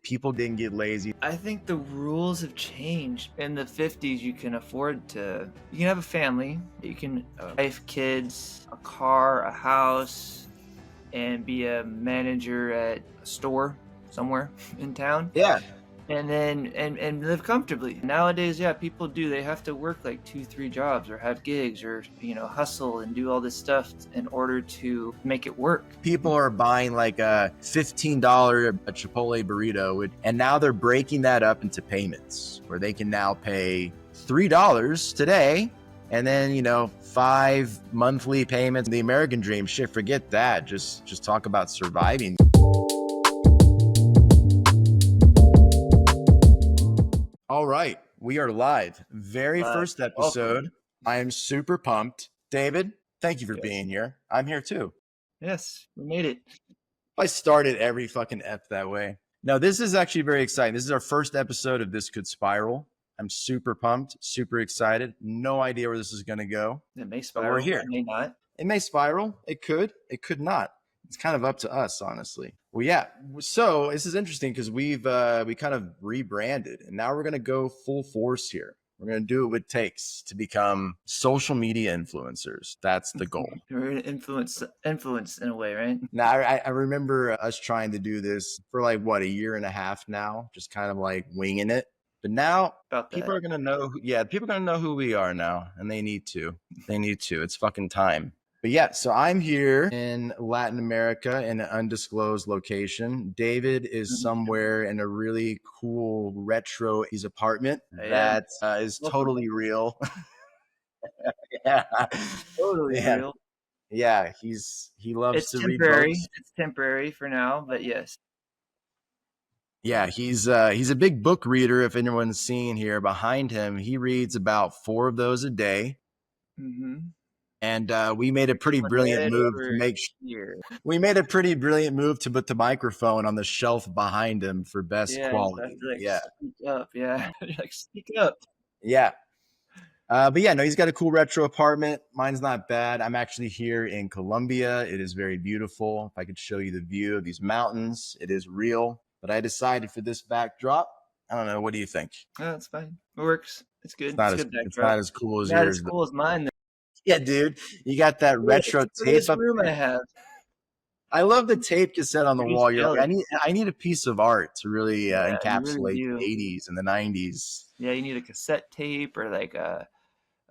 People didn't get lazy. I think the rules have changed. In the 50s, you can have a family, you can wife, kids, a car, a house, and be a manager at a store somewhere in town. Yeah. And then and live comfortably. Nowadays, yeah, people they have to work like 2-3 jobs or have gigs or hustle and do all this stuff in order to make it work. People are buying like a $15 Chipotle burrito, and now they're breaking that up into payments where they can now pay $3 today and then 5 monthly payments. The American dream, shit, forget that. Just talk about surviving. All right, we are live. Very first episode. Welcome. I am super pumped. David, thank you for being here. I'm here too. Yes, we made it. I started every fucking F that way. No, this is actually very exciting. This is our first episode of This Could Spiral. I'm super pumped, super excited. No idea where this is going to go. It may spiral. But we're here. It may not. It may spiral. It could not. It's kind of up to us, honestly. Well, yeah. So this is interesting because we kind of rebranded, and now we're going to go full force here. We're going to do what it takes to become social media influencers. That's the goal. We're going to influence in a way, right? Now, I remember us trying to do this for like, a year and a half now, just kind of like winging it. But now people are going to know. People are going to know who we are now, and they need to. It's fucking time. But yeah, so I'm here in Latin America in an undisclosed location. David is somewhere in a really cool retro apartment that is totally real. Yeah, totally real. Yeah, he loves to read books. It's temporary for now, but yes. Yeah, he's a big book reader. If anyone's seeing here behind him, he reads about 4 of those a day. Mm-hmm. And we made a pretty brilliant move to put the microphone on the shelf behind him for best quality. Speak up, speak up. Yeah. But yeah, no, he's got a cool retro apartment. Mine's not bad. I'm actually here in Colombia. It is very beautiful. If I could show you the view of these mountains, it is real. But I decided for this backdrop, I don't know. What do you think? Oh, it's fine. It works. It's good. It's not as cool as yours. Not as cool as mine, though. Yeah, dude, you got that retro tape up room I have. I love the tape cassette on the wall. You're like, I need a piece of art to really encapsulate the 80s and the 90s. Yeah, you need a cassette tape or like a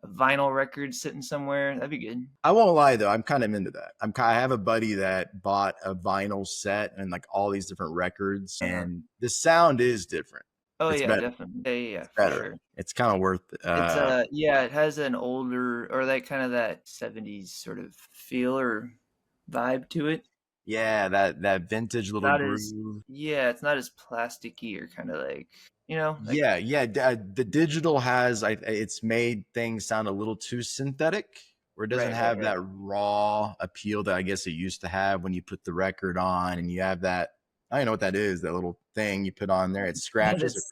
vinyl record sitting somewhere. That'd be good. I won't lie though, I'm kind of into that. I have a buddy that bought a vinyl set and like all these different records, and the sound is different. Oh, it's better. Definitely. Yeah, better. Sure. It's kind of worth it. It has an older or like kind of that 70s sort of feel or vibe to it. Yeah, that vintage little groove. It's not as plasticky or kind of like, the digital has it's made things sound a little too synthetic, where it doesn't have that raw appeal that I guess it used to have when you put the record on and you have that. I don't know what that is, that little thing you put on there. It scratches,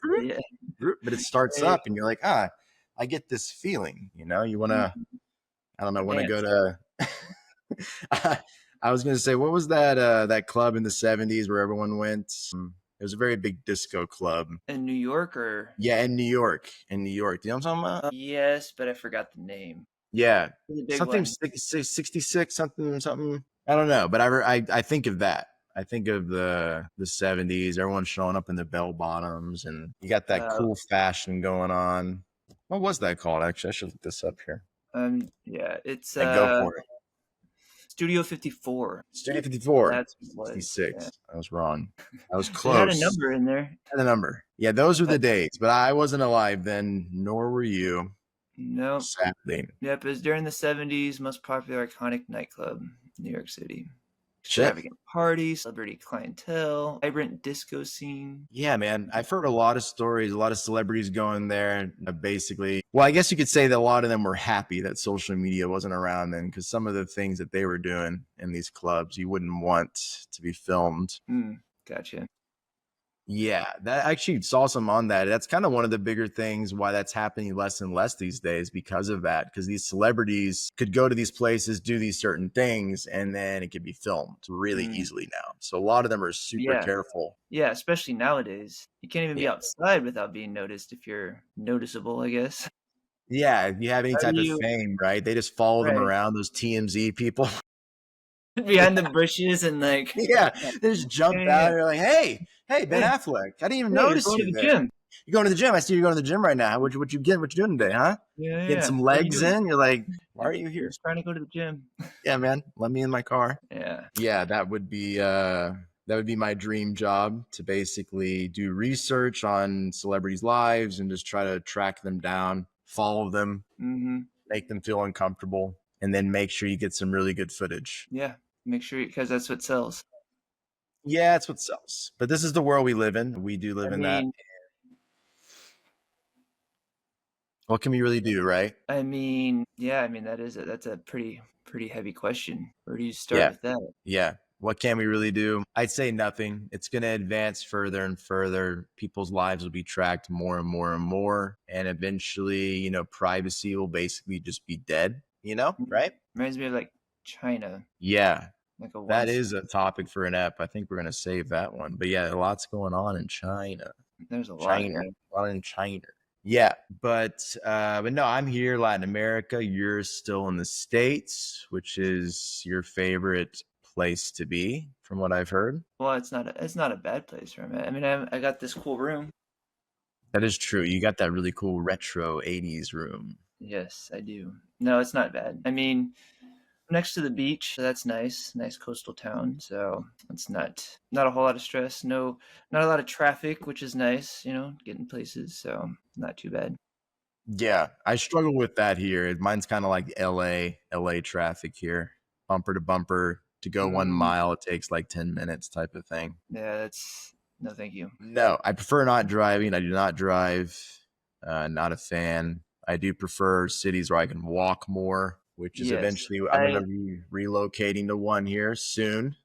but it starts up and you're like, I get this feeling, you want to, I don't know, want to go to, I was going to say, what was that club in the 70s where everyone went? It was a very big disco club. In New York or? Yeah, in New York. Do you know what I'm talking about? Yes, but I forgot the name. Yeah. Something 66, something. I don't know, but I think of that. I think of the 70s, everyone's showing up in the bell bottoms, and you got that cool fashion going on. What was that called? Actually, I should look this up here. It's go for it. Studio 54. Studio 54. That's 66. Yeah. I was wrong. I was close. It had a number in there. Had a number. Yeah, those were the dates, but I wasn't alive then, nor were you. No. Sadly. Yep, it was during the 70s, most popular iconic nightclub in New York City. Extravagant parties, celebrity clientele, vibrant disco scene. Yeah, man. I've heard a lot of stories, a lot of celebrities going there. Basically, well, I guess you could say that a lot of them were happy that social media wasn't around then, because some of the things that they were doing in these clubs, you wouldn't want to be filmed. Gotcha. Yeah, that I actually saw some on that. That's kind of one of the bigger things why that's happening less and less these days because of that. Because these celebrities could go to these places, do these certain things, and then it could be filmed really Mm, easily now. So a lot of them are super yeah. careful. Yeah, especially nowadays. You can't even be Yeah. outside without being noticed if you're noticeable, I guess. Yeah, if you have any How do type of you fame, right? They just follow them right. around, those TMZ people. Behind the bushes and like Yeah, yeah, they just jump yeah, out. yeah. They're like, "Hey, Ben Hey, Affleck, I didn't even hey, you're notice going to you the there. gym. You going to the gym? I see you going to the gym right now. What you doing today, huh? Yeah, yeah, Getting yeah. some What are you legs doing? in? You're like, why Yeah, are you I'm here? just trying to go to the gym. Yeah, man, let me in my car." Yeah. Yeah, that would be my dream job to basically do research on celebrities' lives and just try to track them down, follow them, Mhm. make them feel uncomfortable, and then make sure you get some really good footage. Yeah. Make sure because that's what sells. Yeah, that's what sells. But this is the world we live in. We do I live in that. mean What can we really do, right? yeah, I mean that's a pretty heavy question. Where do you start Yeah. with that? Yeah. What can we really do? I'd say nothing. It's going to advance further and further. People's lives will be tracked more and more and more. And eventually, privacy will basically just be dead, Mm. right? Reminds me of like China, Yeah. like a That once is a topic for an app. I think we're going to save that one. But yeah, lots going on in China. there's a lot, China. yeah. A lot in China. Yeah, but no, I'm here, Latin America. You're still in the States, which is your favorite place to be, from what I've heard. Well, it's not a bad place where I'm at. I mean, I got this cool room. That is true. You got that really cool retro 80s room. Yes, I do. No, it's not bad. I mean, next to the beach, so that's nice. Nice coastal town. So it's not a whole lot of stress. No, not a lot of traffic, which is nice. Getting places. So not too bad. Yeah, I struggle with that here. Mine's kind of like LA traffic here. Bumper to bumper. To go one Mm, mile, it takes like 10 minutes type of thing. yeah, that's no, thank you. No, I prefer not driving. I do not drive. Not a fan. I do prefer cities where I can walk more, which is Yes, eventually I'm going I to be relocating to one here soon.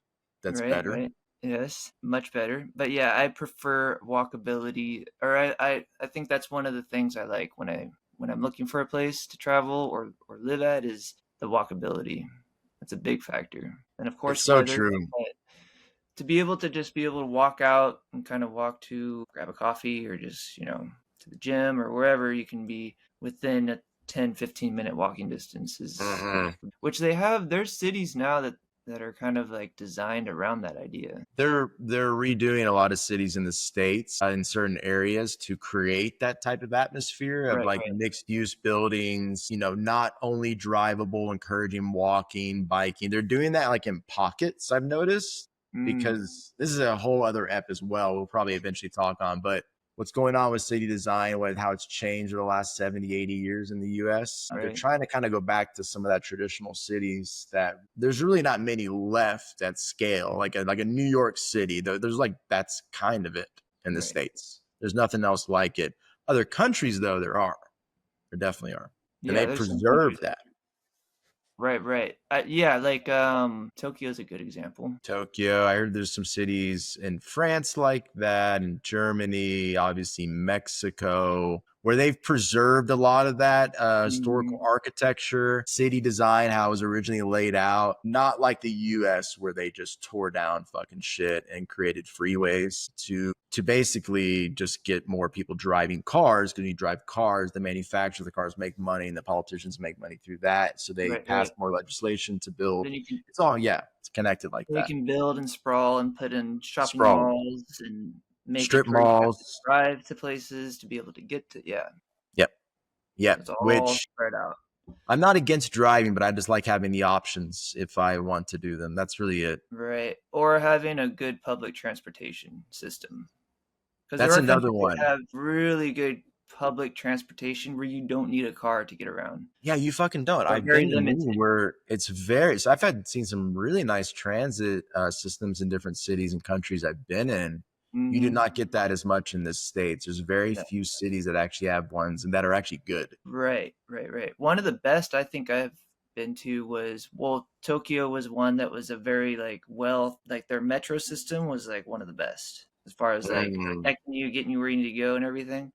That's right, better. right. Yes, much better. But yeah, I prefer walkability, or I think that's one of the things I like when I'm looking for a place to travel or live at is the walkability. That's a big factor, and of It's course so weather. true. But to be able to just be able to walk out and kind of walk to grab a coffee or just to the gym or wherever you can be within a 10-15 minute walking distance is Mhm. which they have there's cities now that are kind of like designed around that idea. They're redoing a lot of cities in the states in certain areas to create that type of atmosphere of Right, like right. mixed use buildings, not only drivable, encouraging walking, biking. They're doing that like in pockets, I've noticed, Mm, because this is a whole other ep as well. We'll probably eventually talk on, but what's going on with city design, with how it's changed over the last 70, 80 years in the US. They're right, trying to kind of go back to some of that traditional cities that there's really not many left at scale, like a New York City. There's like that's kind of it in the right. States. There's nothing else like it. Other countries, though, there definitely are. And Yeah, they there's some countries. preserve that. Right, right. Yeah, like Tokyo's a good example. Tokyo. I heard there's some cities in France like that, in Germany, obviously Mexico, where they've preserved a lot of that historical Mm, architecture, city design, how it was originally laid out. Not like the US where they just tore down fucking shit and created freeways to basically just get more people driving cars. Because you drive cars, the manufacturers of the cars make money and the politicians make money through that. So they right, right. passed more legislation to build. Then you can It's all, yeah, it's connected like They that. can build and sprawl and put in shopping Sprawl, malls and make it strip to where you have to malls. drive to places to be able to get to yeah, Yep, yep. it's all Which spread out. I'm not against driving, but I just like having the options if I want to do them. That's really it. Right. Or having a good public transportation system. Because there That's are another countries that one. have really good public transportation where you don't need a car to get around. Yeah, you fucking don't. Or I've very been to many limited. where it's very. So I've had seen some really nice transit systems in different cities and countries I've been in. You do Mhm. not get that as much in the states. There's very No. few cities that actually have ones and that are actually good. Right, right, right. One of the best I think I've been to was Tokyo was one that was a very like like their metro system was like one of the best. as far as like Mm. connecting you, getting you where you need to go and everything.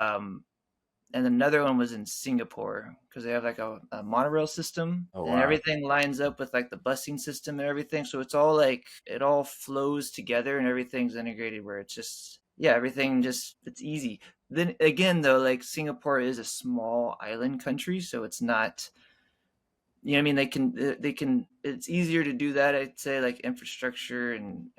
And another one was in Singapore because they have like a monorail system Oh and wow. everything lines up with like the busing system and everything. So it's all like it all flows together and everything's integrated where it's just yeah, everything just it's easy. Then again though, like Singapore is a small island country, so it's not you know what I mean they can it's easier to do that I'd say like infrastructure and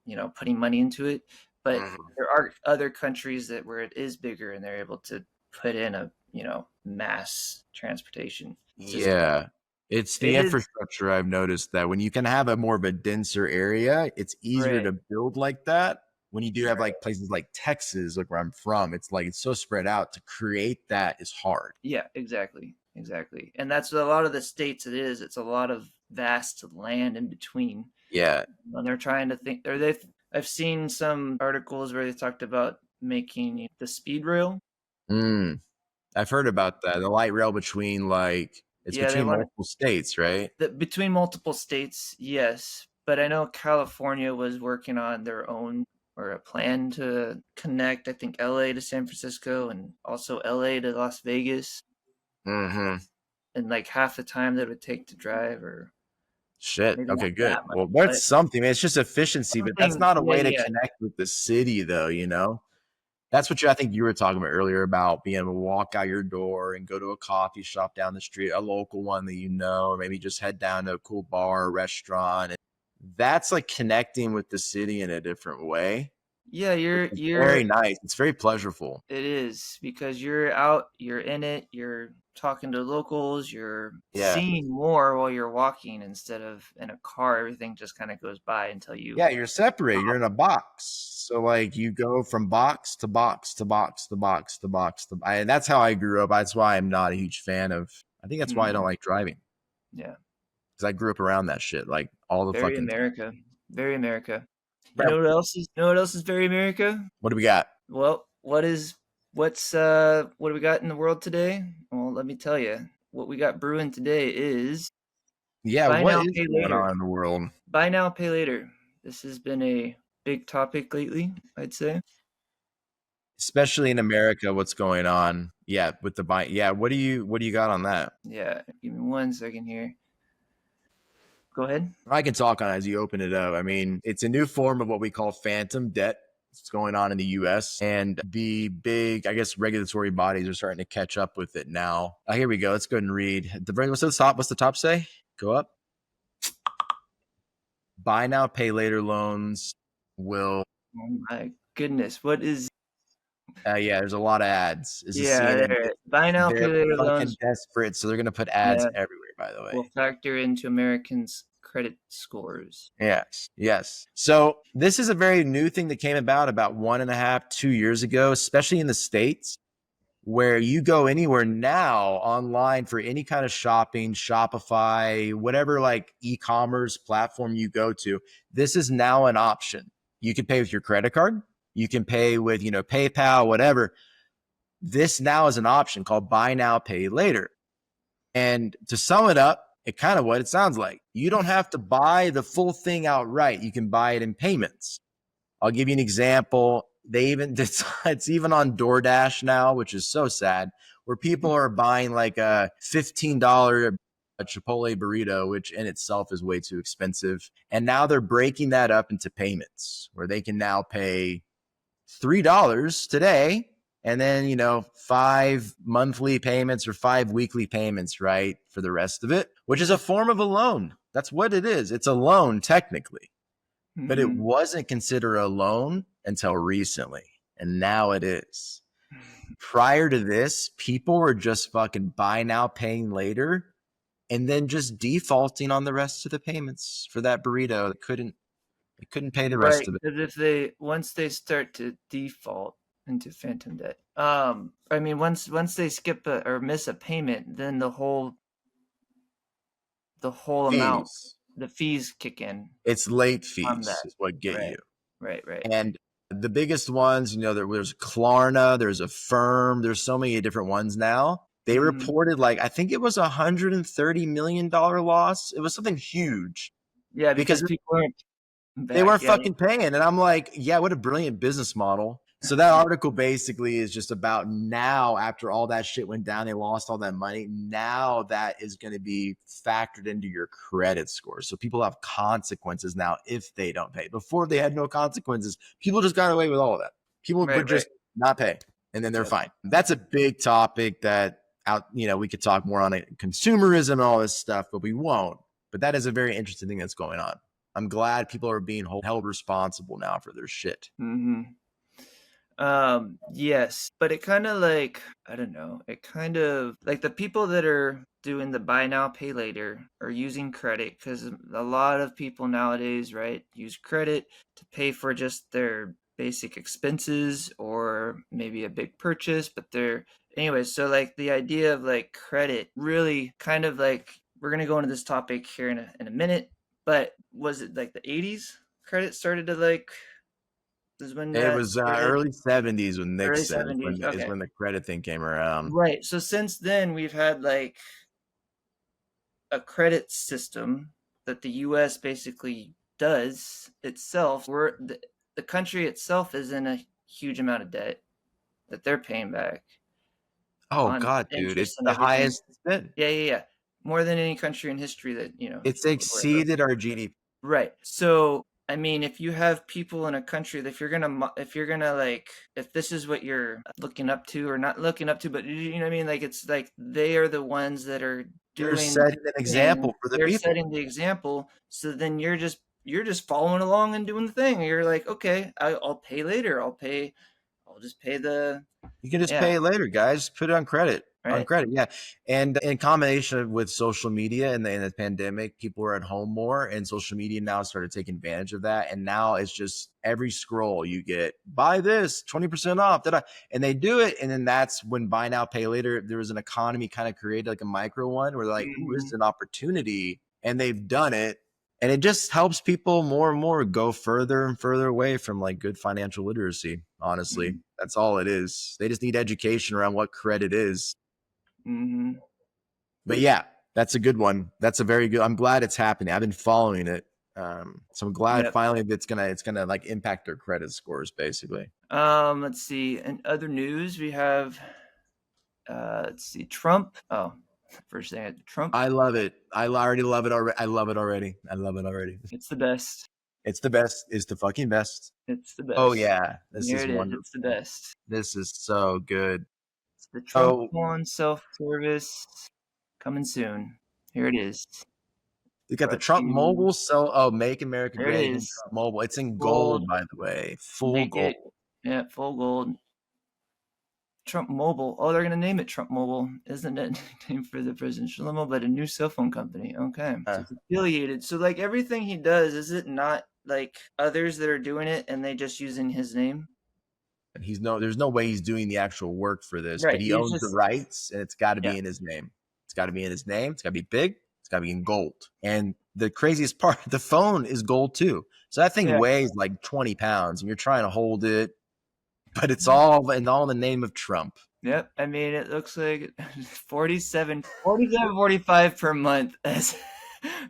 you know putting money into it but Mhm. there are other countries that where it is bigger and they're able to put in a you know mass transportation system Yeah. It's the it is infrastructure I've noticed that when you can have a more of a denser area, it's easier right to build like that. When you do have right like places like Texas, like where I'm from, it's like it's so spread out to create that is hard. yeah exactly and that's a lot of the states it is it's a lot of vast land in between Yeah. and they're trying to think or they've I've seen some articles where they talked about making the speed rail. Mm. I've heard about that. The light rail between like it's Yeah, they between want multiple states, right? the between multiple states, yes. But I know California was working on their own or a plan to connect, I think, LA to San Francisco and also LA to Las Vegas Mm-hmm. in like half the time that it would take to drive, or Shit. maybe not Okay, that good. much, Well, but that's something. Man. It's just efficiency, but that's something, not a yeah, way to yeah, connect with the city, though. You know, that's what I think you were talking about earlier about being able to walk out your door and go to a coffee shop down the street, a local one that you know, or maybe just head down to a cool bar or restaurant. And that's like connecting with the city in a different way, yeah, which you're is you're very nice. It's very pleasurable. it is because you're out, you're in it, you're talking to locals, you're Yeah. seeing more while you're walking instead of in a car. Everything just kind of goes by until you Yeah, you're separated. You're stop. in a box. So like you go from box to box to box to box to box to and that's how I grew up. That's why I'm not a huge fan of I think that's why I don't Mhm. like driving. Yeah, Because I grew up around that shit like all the very fucking time. America, very America. You Bro, know what else is? You know what else is very America? what do we got? Well, what do we got in the world today? Well, let me tell you. What we got brewing today is Yeah, buy what now, is pay going later. on in the world? Buy now, pay later. This has been a big topic lately, I'd say. Especially in America, what's going on? Yeah, with the buy. Yeah, what do you got on that? Yeah, give me 1 second here. Go ahead. I can talk on it as you open it up. I mean, it's a new form of what we call phantom debt. It's going on in the US and the big, I guess, regulatory bodies are starting to catch up with it now. Here we go. Let's go ahead and read. What's the top? What's the top say? Go up. Buy now, pay later loans will. Oh my goodness, what is? Yeah, there's a lot of ads. This is Yeah, CNN. there. Buy now, pay They're later fucking loans. desperate, so they're gonna put ads Yeah, everywhere. By the way. will factor into Americans' credit scores. Yes, yes. So this is a very new thing that came about 1.5, 2 years ago, especially in the States, where you go anywhere now online for any kind of shopping, Shopify, whatever like e-commerce platform you go to, this is now an option. You can pay with your credit card, you can pay with, PayPal, whatever. This now is an option called buy now, pay later. And to sum it up, it kind of what it sounds like. You don't have to buy the full thing outright. You can buy it in payments. I'll give you an example. They even it's even on DoorDash now, which is so sad, where people are buying like a $15 Chipotle burrito, which in itself is way too expensive. And now they're breaking that up into payments where they can now pay $3 today and then, 5 monthly payments or 5 weekly payments, right? For the rest of it, which is a form of a loan. That's what it is. It's a loan technically, but it Mhm. wasn't considered a loan until recently. And now it is. Prior to this, people were just fucking buy now, paying later, and then just defaulting on the rest of the payments for that burrito. They couldn't pay the rest Right, of it. because if they once they start to default into phantom debt, I mean, once they skip or miss a payment, then the whole amount, Fees. the fees kick in It's late on that. fees is what get Right, you. right. And the biggest ones, there's Klarna, there's Affirm, there's so many different ones now. They Mhm. reported like I think it was $130 million loss. It was something huge Yeah, because because people aren't. They back. weren't Yeah. fucking paying. And I'm like, yeah, what a brilliant business model. So that article basically is just about now, after all that shit went down, they lost all that money. Now that is going to be factored into your credit score. So people have consequences now if they don't pay. Before they had no consequences. People just got away with all of that. People Right. would just not pay and then they're Yep. fine. That's a big topic that we could talk more on it, consumerism and all this stuff, but we won't. But that is a very interesting thing that's going on. I'm glad people are being held responsible now for their shit. Mm-hmm. Yes, but it kind of like, I don't know, it kind of like the people that are doing the buy now, pay later are using credit because a lot of people nowadays, right, use credit to pay for just their basic expenses or maybe a big purchase, but anyways, so like the idea of like credit really kind of like, we're going to go into this topic here in a minute, but was it like the 80s credit started to like, is when It that was started? early 70s with Early Nixon '70s, is okay. when the credit thing came around. Right, so since then, we've had, like, a credit system that the US basically does itself, where the country itself is in a huge amount of debt that they're paying back Oh on God, dude, interest it's and the everything. highest it's been. Yeah, yeah, yeah. More than any country in history that, It's we're ever. exceeded our GDP. Right. So, I mean, if you have people in a country that if you're gonna like, if this is what you're looking up to or not looking up to, but you know what I mean? Like, it's like they are the ones that are They're doing setting an the thing. example for the They're people. setting the example. So then you're just following along and doing the thing. You're like, okay, I'll pay later. I'll just pay the, You can just yeah, pay it later, guys. Put it on credit. On right. credit, yeah. And in combination with social media and in the pandemic, people were at home more, and social media now started taking advantage of that. And now it's just every scroll you get, buy this 20% off. And they do it. And then that's when buy now, pay later. There was an economy kind of created, like a micro one where like, ooh, this is Mhm. an opportunity. And they've done it. And it just helps people more and more go further and further away from like good financial literacy. Honestly, Mhm. that's all it is. They just need education around what credit is. Mhm. But yeah, that's a good one. That's a very good. I'm glad it's happening. I've been following it. So I'm glad Yep. finally it's gonna like impact their credit scores basically. Let's see. In other news, we have let's see, Trump. Oh, first thing, Trump. I love it. I already love it already. I love it already. I love it already. It's the best. It's the best. It's the fucking best. It's the Oh best. yeah, this Here is it is. It's the wonderful. best. This is so good. It's the Trump So One self-service coming soon. Here it is. you got the Brought to Trump you. Mobile. So oh, make America There it great again. is. Trump Mobile. It's It's in gold. gold, by the way. Full Make it. gold. Yeah, full gold. Trump Mobile. Oh, they're gonna name it Trump Mobile. Isn't it named for the presidential limo, but a new cell phone company? Okay, so it's affiliated. So like everything he does, is it not like others that are doing it and they just using his name? There's no way he's doing the actual work for this, but Right. he He's owns the just, rights and it's got to yeah, be in his name. It's got to be in his name. It's got to be big. It's got to be in gold. And the craziest part, the phone is gold too. So that thing yeah. weighs like 20 pounds and you're trying to hold it, but it's all in the name of Trump. Yep. I mean, it looks like 47.45 per month as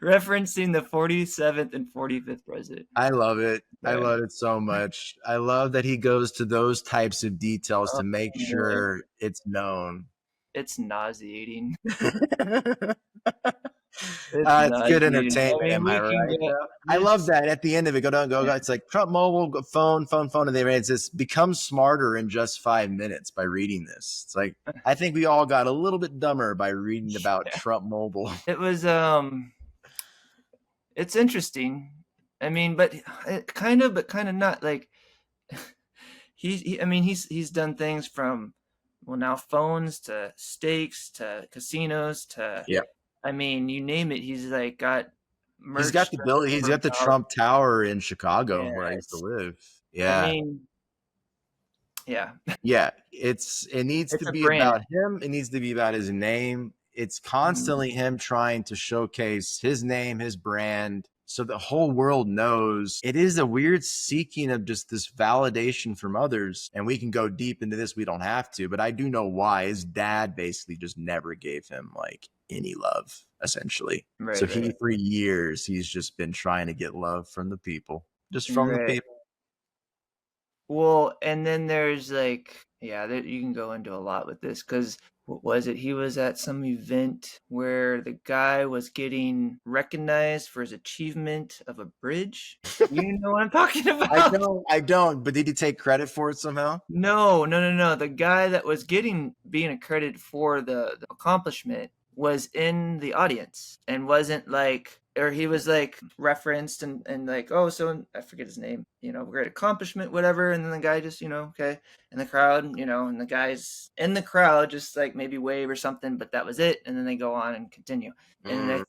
referencing the 47th and 45th president. I love it. I Yeah. love it so much. I love that he goes to those types of details Oh, to make boy. sure it's known. It's nauseating. It's It's good nauseating. I entertainment, mean, am I we can right? get I love this. that at the end of it. Go. It's like Trump Mobile, phone, and they it's just become smarter in just 5 minutes by reading this. It's like I think we all got a little bit dumber by reading about Yeah. Trump Mobile. It was it's interesting. I mean, but but kind of not like I mean, he's done things from, well, now phones to steaks to casinos to, Yeah, I mean, you name it. He's like got he's got merch the just building. He's for got the about, Trump Tower in Chicago yeah, where I used to live. I Yeah, mean, yeah, yeah. It needs to it's a be brand. about him. It needs to be about his name. It's Mhm. constantly him trying to showcase his name, his brand, so the whole world knows. It is a weird seeking of just this validation from others. And we can go deep into this. We don't have to, but I do know why. His dad basically just never gave him like any love, essentially. So Right, right. for years, he's just been trying to get love from the people. just from the Right. people. Well, and then there's like, yeah, there, you can go into a lot with this because what was it? He was at some event where the guy was getting recognized for his achievement of a bridge. You know what I'm talking about? I don't, but did he take credit for it somehow? No, no, no, no. The guy that was getting being accredited for the accomplishment was in the audience and wasn't like, or he was like referenced and like, oh, so I forget his name, great accomplishment, whatever. And then the guy just, okay, in the crowd, and the guys in the crowd just like maybe wave or something, but that was it. And then they go on and continue. And Mm,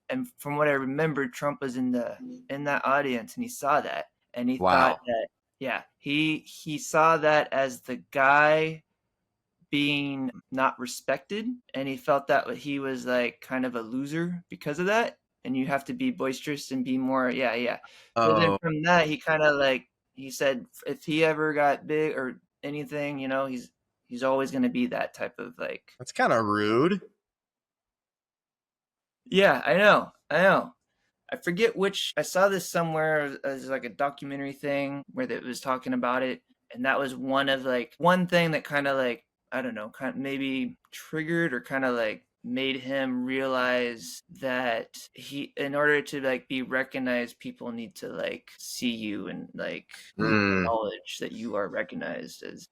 and from what I remember, Trump was in that audience and he saw that and he thought wow. that yeah, he saw that as the guy being not respected, and he felt that he was like kind of a loser because of that. And you have to be boisterous and be more, yeah, yeah. So then Oh, from that, he kind of like he said, if he ever got big or anything, he's always going to be that type of like. that's kind of rude. Yeah, I know. I forget which I saw this somewhere as like a documentary thing where it was talking about it, and that was one of like one thing that kind of like I don't know, kind of maybe triggered or kind of like made him realize that he in order to like be recognized, people need to like see you and like Mm. acknowledge that you are recognized as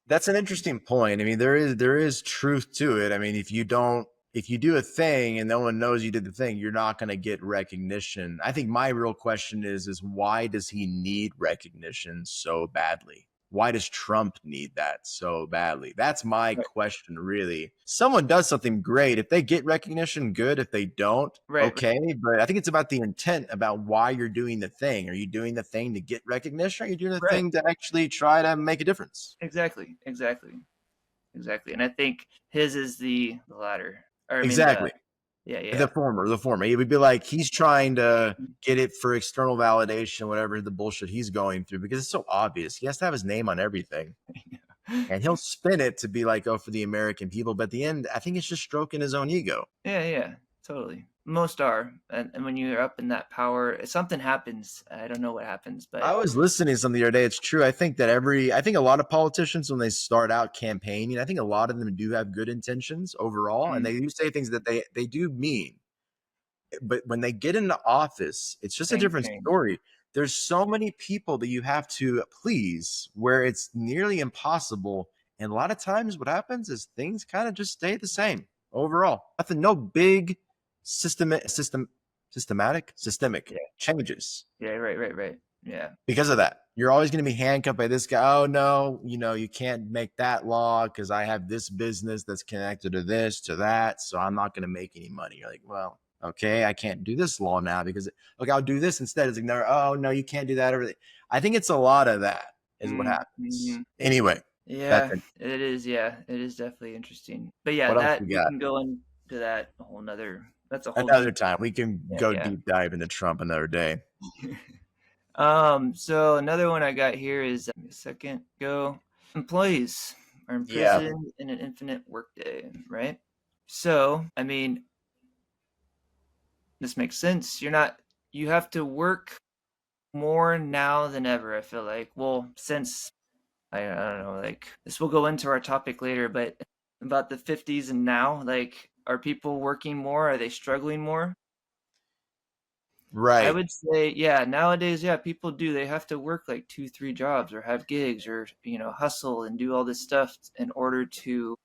That's an interesting point. I mean, there is truth to it. I mean, if you do a thing and no one knows you did the thing, you're not going to get recognition. I think my real question is why does he need recognition so badly? Why does Trump need that so badly? That's my right, question, really. Someone does something great. If they get recognition, good. If they don't, right, right, okay. But I think it's about the intent, about why you're doing the thing. Are you doing the thing to get recognition? Or are you doing the right. thing to actually try to make a difference? Exactly, exactly, exactly. And I think his is the latter, or I mean the Exactly. yeah, The yeah. former, the former. It would be like he's trying to get it for external validation, whatever the bullshit he's going through, because it's so obvious. He has to have his name on everything. And he'll spin it to be like, oh, for the American people. But at the end, I think it's just stroking his own ego. Yeah, yeah, totally. Most are, and when you're up in that power, something happens. I don't know what happens, I but was listening to something the other day. It's true. I think a lot of politicians, when they start out campaigning, I think a lot of them do have good intentions overall. And mm, they do say things that they do mean. But when they get into office, it's just a things different change. story. There's so many people that you have to please where it's nearly impossible. And a lot of times what happens is things kind of just stay the same overall. Nothing, no big systemic Yeah, changes yeah, right, right, right. Yeah, because of that. You're always going to be handcuffed by this guy. Oh no, you can't make that law because I have this business that's connected to this, to that. So I'm not going to make any money. You're like, well, okay, I can't do this law now because okay, I'll do this instead. It's like, no, oh no, you can't do that. Everything. I think it's a lot of that is what happens. mm-hmm. Anyway, that's Yeah, it. it is. Yeah, it is definitely interesting. But yeah, What else that we we got? can go into that a whole nother. That's a whole Another deep. time we can Yeah, go yeah. deep dive into Trump another day. So another one I got here is a second go. Employees are Yeah. imprisoned in an infinite workday, right? So, I mean, this makes sense. You have to work more now than ever, I feel like. Well, since I don't know, like this will go into our topic later, but about the 50s and now, like, are people working more? Are they struggling more? I Right. would say, yeah, nowadays, yeah, people do. They have to work like two, three jobs or have gigs or, hustle and do all this stuff in order to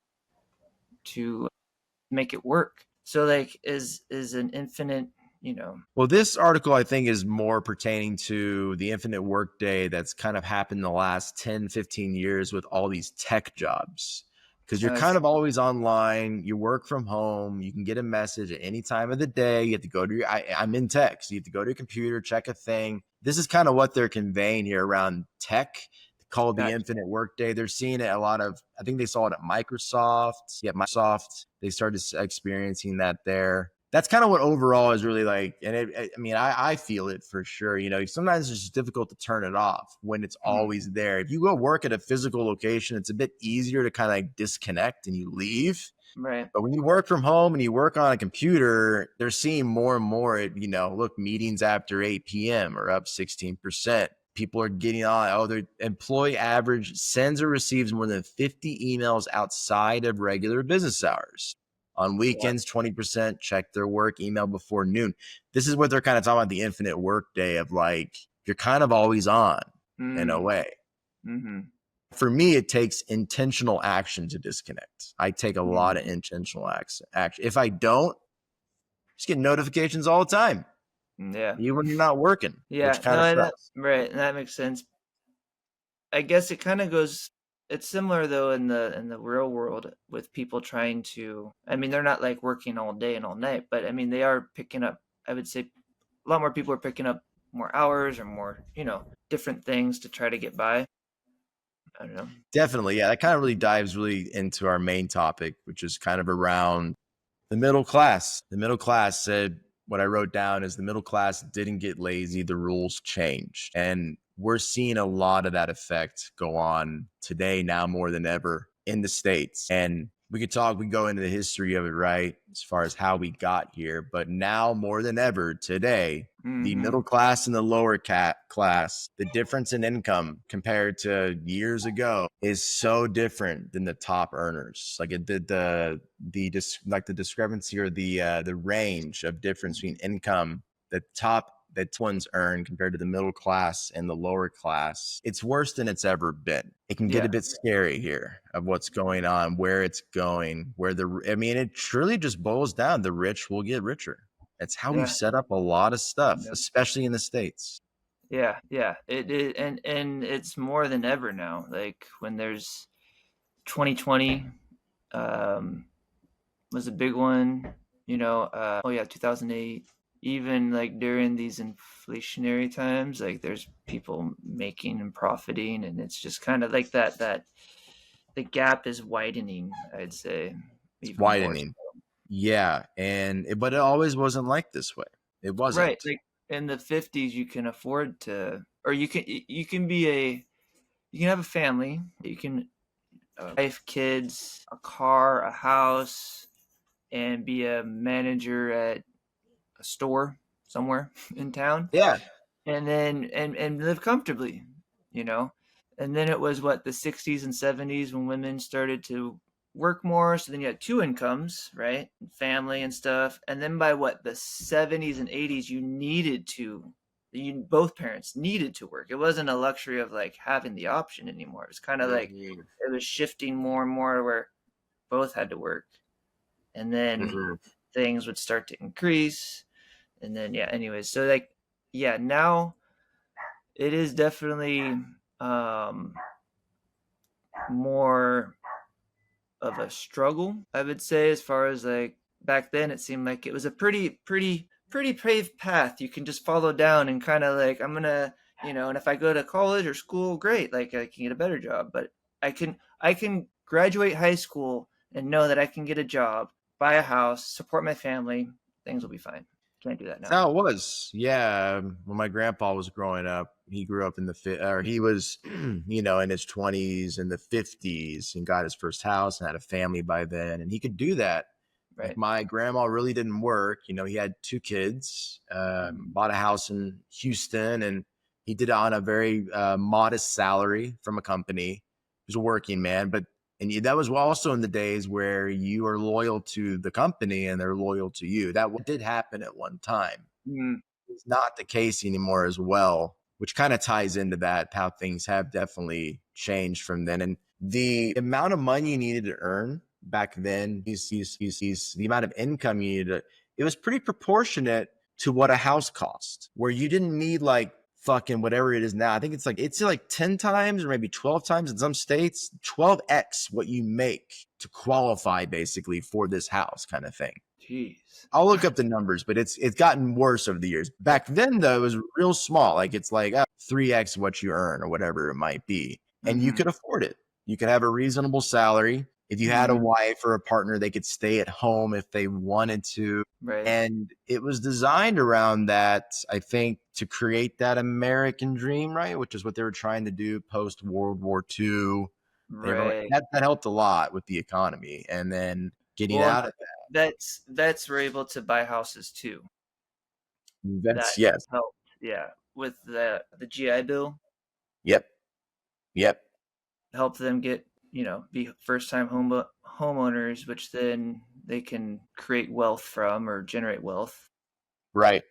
make it work. So like is an infinite, you know, Well, this article I think is more pertaining to the infinite workday that's kind of happened in the last 10, 15 years with all these tech jobs. Because you're kind as of always online, you work from home, you can get a message at any time of the day. You have to go to I'm in tech, so you have to go to your computer, check a thing. This is kind of what they're conveying here around tech, called the got infinite workday. They're seeing it a lot of, I think they saw it at Microsoft. Yeah, Microsoft, they started experiencing that there. that's kind of what overall is really like. And I mean, I feel it for sure. Sometimes it's just difficult to turn it off when it's Mm, always there. If you go work at a physical location, it's a bit easier to kind of like disconnect and you leave. right. But when you work from home and you work on a computer, they're seeing more and more, look, meetings after 8 p.m. are up 16%. People are getting on, their employee average sends or receives more than 50 emails outside of regular business hours. On Yeah. weekends, 20% check their work email before noon. This is what they're kind of talking about, the infinite work day of like, you're kind of always on in a Mm, way. mm-hmm. For me, it takes intentional action to disconnect. I take a lot of Mm, intentional action. If I don't, just get notifications all the time, yeah. even when you're not working, which Yeah. kind of No, that sucks. right. That makes sense. I guess it kind of goes. It's similar though in the real world with people trying to. I mean, they're not like working all day and all night, but I mean, they are picking up. I would say a lot more people are picking up more hours or more, different things to try to get by. I don't know. Definitely. Yeah. That kind of really dives really into our main topic, which is kind of around the middle class. The middle class said, what I wrote down is the middle class didn't get lazy. The rules changed. And we're seeing a lot of that effect go on today now more than ever in the States. And we go into the history of it, right? As far as how we got here. But now more than ever today, the Mm-hmm. middle class and the lower class, the difference in income compared to years ago is so different than the top earners. Like the discrepancy or the range of difference between income the top that ones earn compared to the middle class and the lower class, it's worse than it's ever been. It can get a Yeah. bit scary here of what's going on, where it's going, I mean, it truly just boils down. The rich will get richer. That's how we've Yeah. set up a lot of stuff, Yep. especially in the States. Yeah. Yeah. It and it's more than ever now. Like when there's 2020 um was a big one, 2008, even like during these inflationary times, like there's people making and profiting, and it's just kind of like that the gap is widening, I'd say, It's even more widening. Yeah. But it always wasn't like this way. It right. wasn't. Like in the 50s you can afford to, or you can be you can have a family, you can wife, kids, a car, a house, and be a manager at a store somewhere in town, Yeah. and then and live comfortably, you know. And then it was what, the 60s and 70s when women started to work more, so then you had two incomes, right? Family and stuff. And then by what, the 70s and 80s, you both parents needed to work. It wasn't a luxury of like having the option anymore. It was kind of like Mhm. it was shifting more and more where both had to work. And then Mhm. things would start to increase. And then yeah, anyways, so like yeah, now it is definitely um more of a struggle, I would say, as far as like back then it seemed like it was a pretty paved path you can just follow down and kind of like I'm gonna, and if I go to college or school, great, like I can get a better job. But I can graduate high school and know that I can get a job, buy a house, support my family, things will be fine. Can't do that That's now. how it was. Yeah. When my grandpa was growing up, he grew up in or he was, in his 20s and the 50s and got his first house and had a family by then. And he could do that. Like Right. my grandma really didn't work. He had two kids, Mm, bought a house in Houston, and he did it on a very modest salary from a company. He was a working man, but that was also in the days where you are loyal to the company and they're loyal to you. That did happen at one time. mm, It's not the case anymore as well, which kind of ties into that, how things have definitely changed from then. And the amount of money you needed to earn back then, the amount of income you needed, it was pretty proportionate to what a house cost, where you didn't need like fucking whatever it is now. I think it's like 10 times or maybe 12 times in some states, 12x what you make to qualify basically for this house kind of thing. jeez. I'll look up the numbers, but it's gotten worse over the years. Back then, though, it was real small. Like it's like 3x what you earn or whatever it might be, and you Mm-hmm. could afford it. You could have a reasonable salary, If you had a Mhm. wife or a partner, they could stay at home if they wanted to. Right. And it was designed around that, I think, to create that American dream, right? Which is what they were trying to do post World War II. Everyone, Right. that helped a lot with the economy. And then getting Well, out of vets were able to buy houses too. that, That that's, yes. helped, yeah, with the GI Bill, Yep. Yep. helped them get, be first-time homeowners, which then they can create wealth from or generate wealth. Right.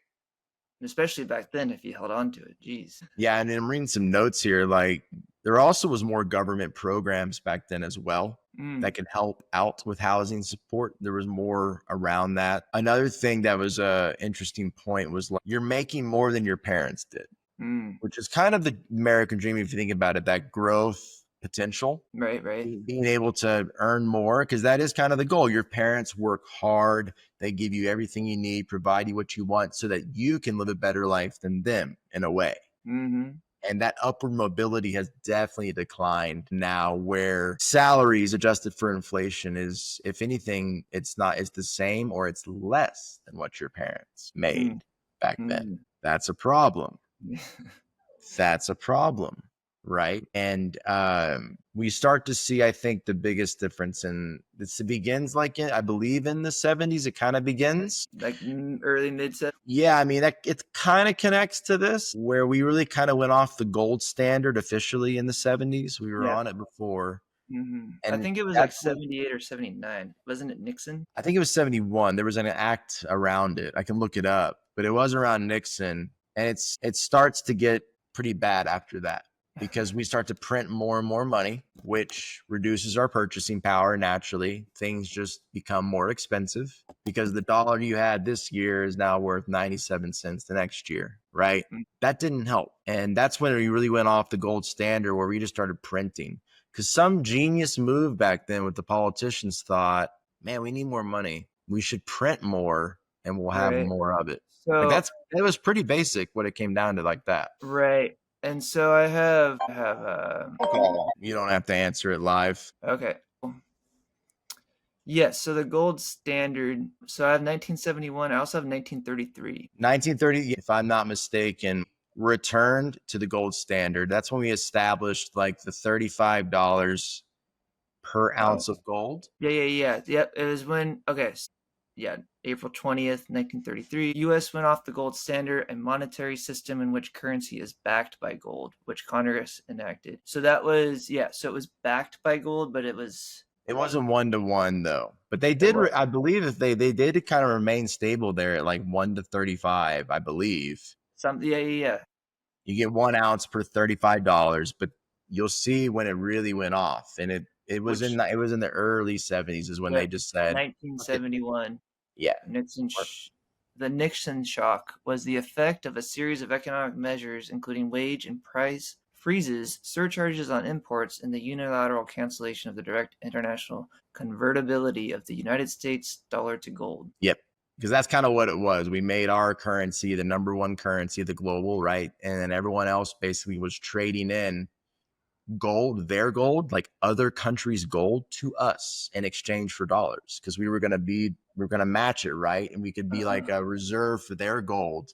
Especially back then, if you held on to it. Jeez. Yeah, and I'm reading some notes here. Like there also was more government programs back then as well Mm, that could help out with housing support. There was more around that. Another thing that was a interesting point was like you're making more than your parents did, mm. which is kind of the American dream if you think about it. That growth potential, Right, right. being able to earn more, because that is kind of the goal. Your parents work hard, they give you everything you need, provide you what you want so that you can live a better life than them in a way. Mhm. And that upward mobility has definitely declined now, where salaries adjusted for inflation is, if anything, it's the same or it's less than what your parents Mm, made back then. mm. That's a problem. That's a problem, right? And we start to see, I think, the biggest difference in this. It begins like I believe in the 70s. It kind of begins. Like, early mid set. Yeah, I mean, that it kind of connects to this, where we really kind of went off the gold standard officially in the 70s. We were Yeah. on it before, Mhm. I and think it was like that's when 78 or 79. Wasn't it Nixon? I think it was 71. There was an act around it. I can look it up, but it was around Nixon. And it starts to get pretty bad after that because we start to print more and more money, which reduces our purchasing power naturally. Things just become more expensive because the dollar you had this year is now worth 97 cents the next year, right? Mm, That didn't help. And that's when we really went off the gold standard where we just started printing. Because some genius move back then with the politicians thought, man, we need more money. We should print more and we'll have right. more of it. Like So it was pretty basic what it came down to like that. right. And so I have, You don't have to answer it live. okay. Yes, so the gold standard. So I have 1971. I also have 1933. 1930, if I'm not mistaken, returned to the gold standard. That's when we established like the $35 per Oh, ounce of gold. yeah, yeah, yeah. Yep. It was when, okay. Yeah, April 20th, 1933. US went off the gold standard, a monetary system in which currency is backed by gold, which Congress enacted. So that was, yeah, so it was backed by gold, but it was, It wasn't 1 to 1 though, but they it did. was I believe if they did kind of remain stable there at like 1 to 35. I believe something, yeah, yeah, yeah. you get 1 ounce per $35, but you'll see when it really went off, and Which, it was in the early 70s is when they yep, just said, okay, 1971. yeah, Nixon the Nixon shock was the effect of a series of economic measures, including wage and price freezes, surcharges on imports, and the unilateral cancellation of the direct international convertibility of the United States dollar to gold. yep, because that's kind of what it was. We made our currency the number one currency, the global, right, and then everyone else basically was trading in gold, their gold, like other countries' gold to us in exchange for dollars because we were going to match it, right? And we could be like a reserve for their gold.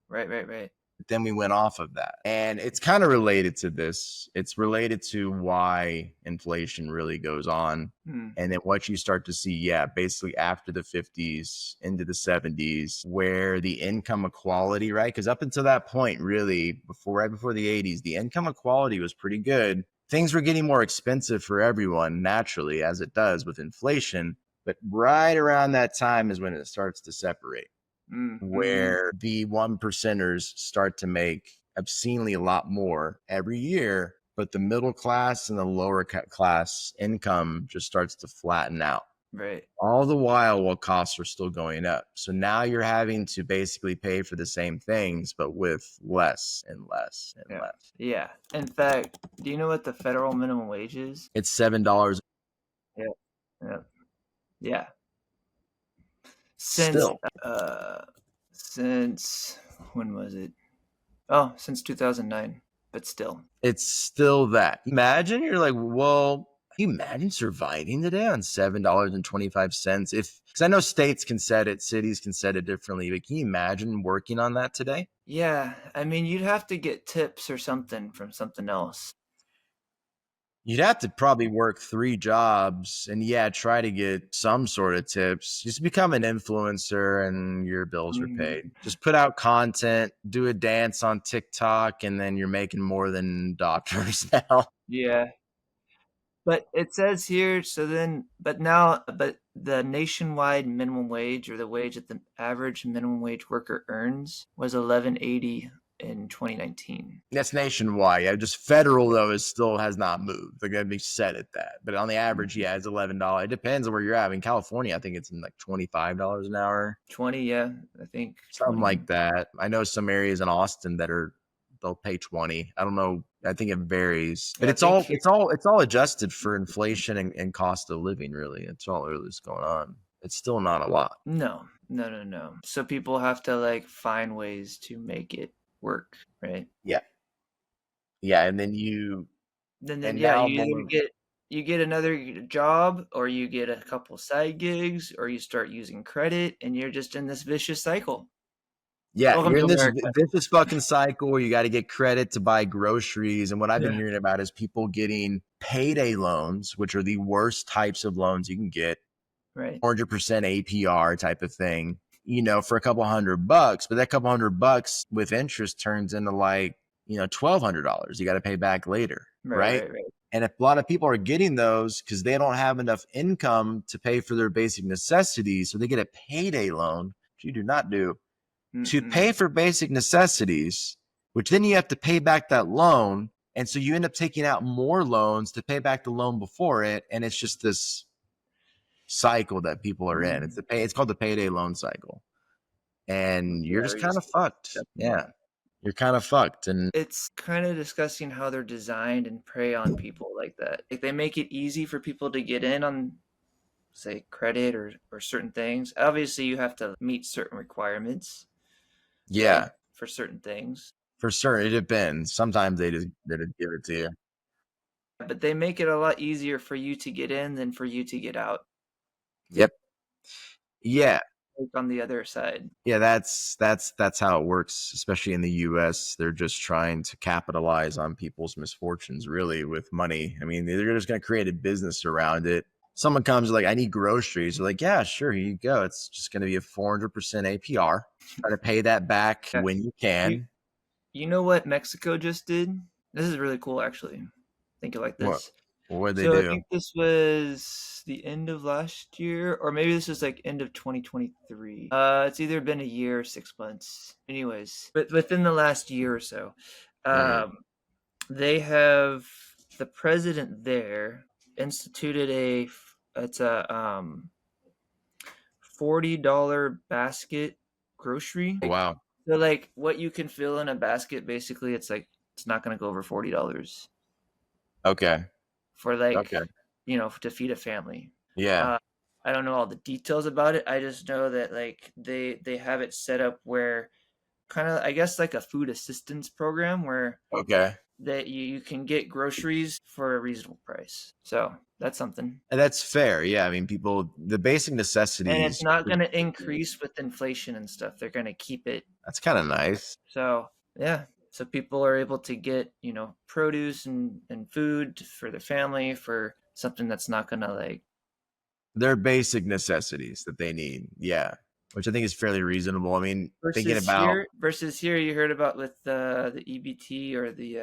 Right, right, right. But then we went off of that. And it's kind of related to this. It's related to why inflation really goes on. Hmm. And then what you start to see, yeah, basically after the 50s into the 70s, where the income equality, right? Because up until that point, really, right before the 80s, the income equality was pretty good. Things were getting more expensive for everyone, naturally, as it does with inflation. But right around that time is when it starts to separate, Mm-hmm. where the one percenters start to make obscenely a lot more every year, but the middle class and the lower class income just starts to flatten out. Right. All the while costs are still going up. So now you're having to basically pay for the same things, but with less and less and Yeah. less. Yeah. In fact, do you know what the federal minimum wage is? It's $7 Yeah. Yeah. Yeah. Since still. uh since when was it? Oh, since 2009, but still. It's still that. Imagine you're like, well, you imagine surviving today on $7.25? Because I know states can set it, cities can set it differently, but can you imagine working on that today? Yeah, I mean, you'd have to get tips or something from something else. You'd have to probably work 3 jobs and, yeah, try to get some sort of tips. Just become an influencer and your bills are Mhm. paid. Just put out content, do a dance on TikTok, and then you're making more than doctors now. Yeah. But it says here, so then, but the nationwide minimum wage or the wage that the average minimum wage worker earns was 11.80 in 2019. That's nationwide. Yeah, just federal though is still has not moved. They're gonna be set at that. But on the average, Mhm. yeah, it's $11. It depends on where you're at. In California, I think it's in like $25 an hour, 20, yeah, I think something 20. like that. I know some areas in Austin that are they'll pay 20. I don't know. I think it varies, but Yeah, I think here, it's all adjusted for inflation and cost of living. Really, it's all really is going on. It's still not a lot. no, no, no, no. So people have to like find ways to make it work, right? Yeah, yeah, Then and yeah, now you either more. get another job or you get a couple side gigs or you start using credit and you're just in this vicious cycle. Yeah, Welcome you're to in this America. vicious fucking cycle where you got to get credit to buy groceries. And what I've been Yeah. hearing about is people getting payday loans, which are the worst types of loans you can get, Right. 400% APR type of thing, for a couple $100. But that couple $100 with interest turns into like, $1,200 you got to pay back later. Right, Right. right, right. And if a lot of people are getting those because they don't have enough income to pay for their basic necessities, so they get a payday loan, which you do not do to pay Mm-mm. for basic necessities, which then you have to pay back that loan. And so you end up taking out more loans to pay back the loan before it. And it's just this cycle that people are in. Mm. It's called the payday loan cycle. And Yeah, you're just we're kind just of fucked. stuck in Yeah. that. You're kind of fucked. And It's kind of disgusting how they're designed and prey on people like that. Like they make it easy for people to get in on, say, credit or certain things. Obviously, you have to meet certain requirements, right, yeah, for certain things. for sure. It depends. Sometimes they just give it to you. But they make it a lot easier for you to get in than for you to get out, Yep. Yeah. like on the other side. Yeah, that's how it works, especially in the US. They're just trying to capitalize on people's misfortunes really with money. I mean, they're just going to create a business around it. Someone comes like, I need groceries. They're like, yeah, sure, here you go. It's just going to be a 400% APR. Try to pay that back Yeah. when you You can. you know what Mexico just did? This is really cool, actually. Think it like What this. what they So I do? think this was the end of last year, or maybe this was like end of 2023. It's either been a year or 6 months. Anyways, but within the last year or so, Mm. um, they have the president there instituted it's a $40 basket grocery. Oh, wow. So like what you can fill in a basket, basically, it's like it's not gonna go over $40 Okay. for like Okay. to feed a family. Yeah. Uh, I don't know all the details about it. I just know that like they have it set up where kind of I guess like a food assistance program where Okay. that you can get groceries for a reasonable price. So that's something. And that's fair. Yeah, I mean, the basic And it's necessities, not going to increase with inflation and stuff. They're going to keep it. that's kind of nice. So, yeah. So people are able to get, produce and food for their family for something that's not going to like They're basic necessities that they need. Yeah. Which I think is fairly reasonable. I mean, thinking about versus here you heard about with the EBT or the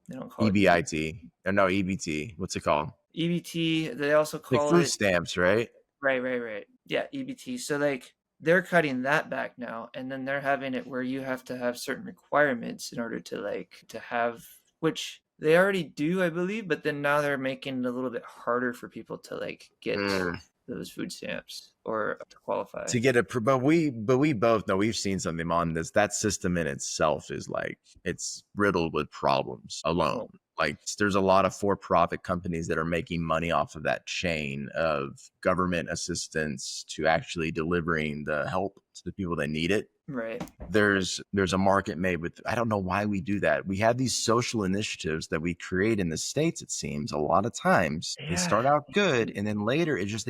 they don't call it EBT. EBIT. Or no, EBT. What's it called? EBT, they also Like call food it. stamps, right? Right, right, right. Yeah, EBT. So like they're cutting that back now, and then they're having it where you have to have certain requirements in order to like to have, which they already do, I believe, but then now they're making it a little bit harder for people to like get Mm. those food stamps or to qualify. To get a, but we both know we've seen something on this. That system in itself is like it's riddled with problems alone. Well, Like there's a lot of for-profit companies that are making money off of that chain of government assistance to actually delivering the help to the people that need it. Right. There's a market made with, I don't know why we do that. We have these social initiatives that we create in the States, it seems a lot of times. They start out good and then later it's just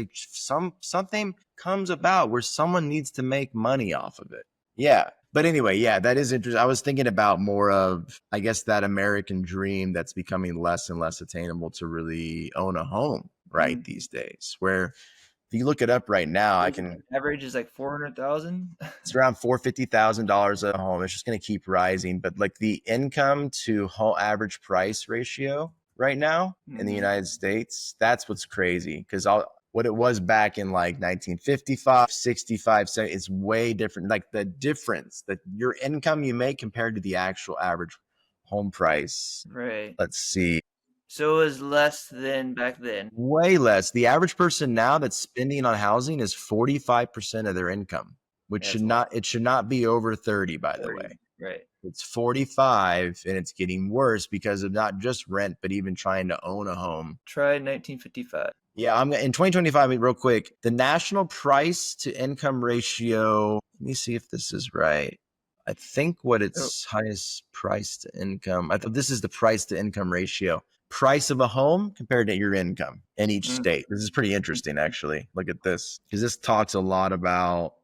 something comes about where someone needs to make money off of it. Yeah. But anyway, yeah, that is interesting. I was thinking about more of, I guess, that American dream that's becoming less and less attainable to really own a home right these days, where if you look it up right now, I can average is like 400,000. It's around $450,000 a home. It's just going to keep rising. But like the income to whole average price ratio right now in the United States, that's what's crazy. Because what it was back in like 1955, 65, 70, it's way different. Like the difference that your income you make compared to the actual average home price. Right. Let's see. So it was less than back then. Way less. The average person now that's spending on housing is 45% of their income, which should not be over 30, by the way. Right. It's 45, and it's getting worse because of not just rent, but even trying to own a home. Try 1955. Yeah, in 2025, real quick, the national price to income ratio, let me see if this is right. I think what its highest price to income, I thought this is the price to income ratio. Price of a home compared to your income in each state. This is pretty interesting, actually. Look at this, because this talks a lot about,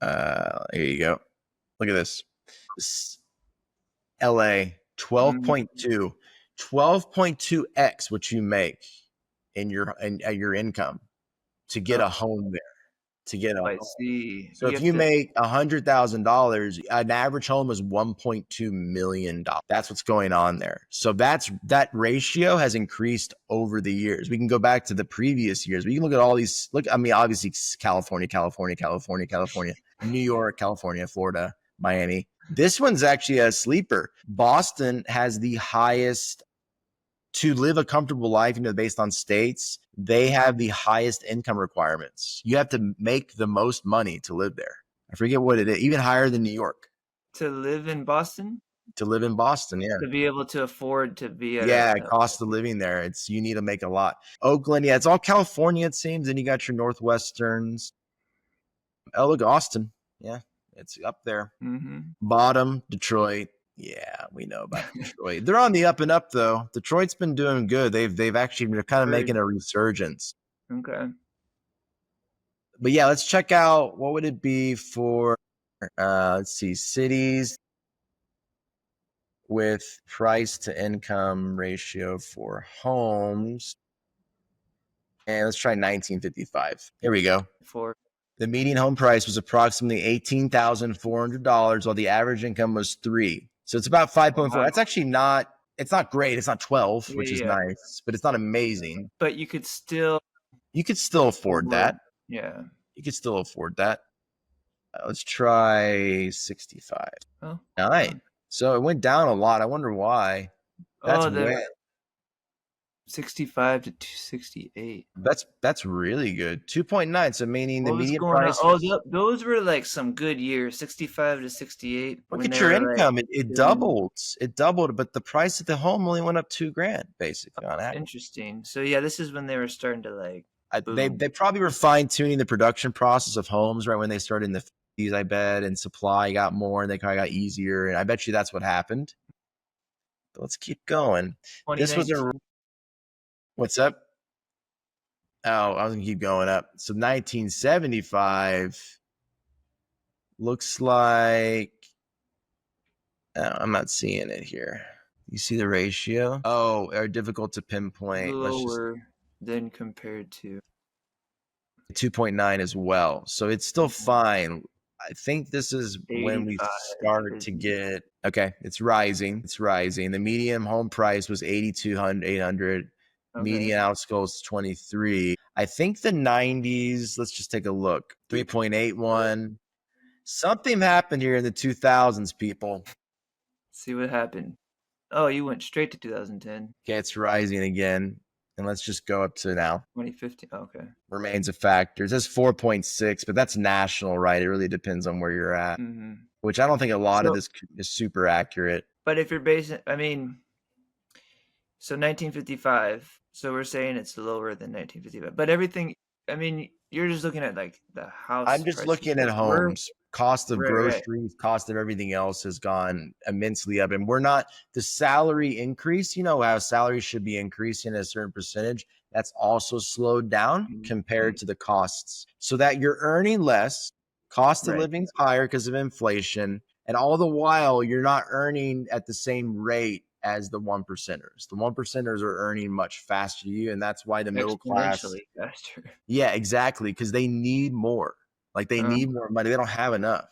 here you go. Look at this. LA, 12.2, 12.2x what you make in your income to get a home there. To get a home. See. So if you make $100,000, an average home is $1.2 million. That's what's going on there. So that ratio has increased over the years. We can go back to the previous years. We can look at all these. Obviously California, New York, California, Florida, Miami. This one's actually a sleeper. Boston has the highest. To live a comfortable life, based on states, they have the highest income requirements. You have to make the most money to live there. I forget what it is, even higher than New York. To live in Boston? To live in Boston, yeah. To be able to afford to be at cost of living there. You need to make a lot. Oakland, yeah, it's all California, it seems. Then you got your Northwesterns. Look, Austin, yeah, it's up there. Bottom, Detroit. Yeah, we know about Detroit. They're on the up and up, though. Detroit's been doing good. They've actually been kind of making a resurgence. Okay. But yeah, let's check out what would it be for, let's see, cities with price to income ratio for homes. And let's try 1955. Here we go. The median home price was approximately $18,400, while the average income was $3,000. So it's about 5.4. That's actually it's not great. It's not 12, which is nice, but it's not amazing. But you could still afford that. Yeah. You could still afford that. Let's try 65. Oh. All right. So it went down a lot. I wonder why. That's 65 to 68. That's really good. 2.9. So meaning the median price. Those were like some good years. 65 to 68. Look at your income. It doubled. It doubled, but the price of the home only went up $2,000 basically on average. Interesting. So yeah, this is when they were starting to they probably were fine tuning the production process of homes right when they started in the 50s, I bet, and supply got more and they kind of got easier. And I bet you that's what happened. But let's keep going. This was what's up? Oh, I was going to keep going up. So 1975 looks like, I'm not seeing it here. You see the ratio? Oh, are difficult to pinpoint. Lower than compared to 2.9 as well. So it's still fine. I think this is when we start to get, okay, it's rising. It's rising. The median home price was $8,200. Median outskirts 23. I think the 90s, let's just take a look. 3.81. Something happened here in the 2000s, people. See what happened. Oh, you went straight to 2010. Okay, it's rising again. And let's just go up to now. 2015. Okay. Remains a factor. It says 4.6, but that's national, right? It really depends on where you're at. Which I don't think a lot of this is super accurate. But if you're basing, I mean, So 1955. So we're saying it's lower than 1955. But everything, I mean, you're just looking at like the house I'm just prices. looking at We're homes. Cost of right. groceries, cost of everything else has gone immensely up. And we're not the salary increase, you know, how salaries should be increasing at a certain percentage. That's also slowed down compared Mhm. to the costs. So that you're earning less, cost of Right. living's higher because of inflation. And all the while, you're not earning at the same rate as the one percenters. The one percenters are earning much faster than you. And that's why the middle class, Exponentially faster. yeah, exactly, because they need more. Like they Um, need more money. They don't have enough.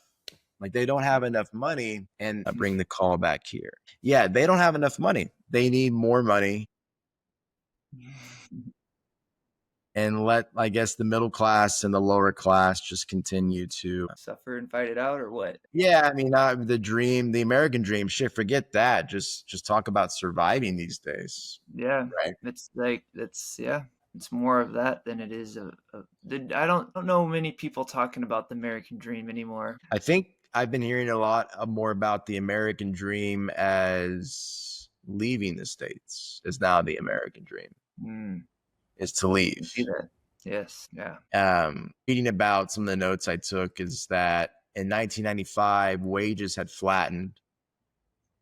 Like they don't have enough money. And I bring the call back here. Yeah, they don't have enough money. They need more money and let, I guess, the middle class and the lower class just continue to. suffer and fight it out, or what? Yeah, I mean, the dream, the American dream. Shit, forget that. Just talk about surviving these days, Yeah, right? it's like it's yeah, it's more of that than it is I don't know many people talking about the American dream anymore. I think I've been hearing a lot more about the American dream as leaving the States is now the American dream Mm, is to I leave. see that. Yes, yeah. Reading about some of the notes I took is that in 1995, wages had flattened.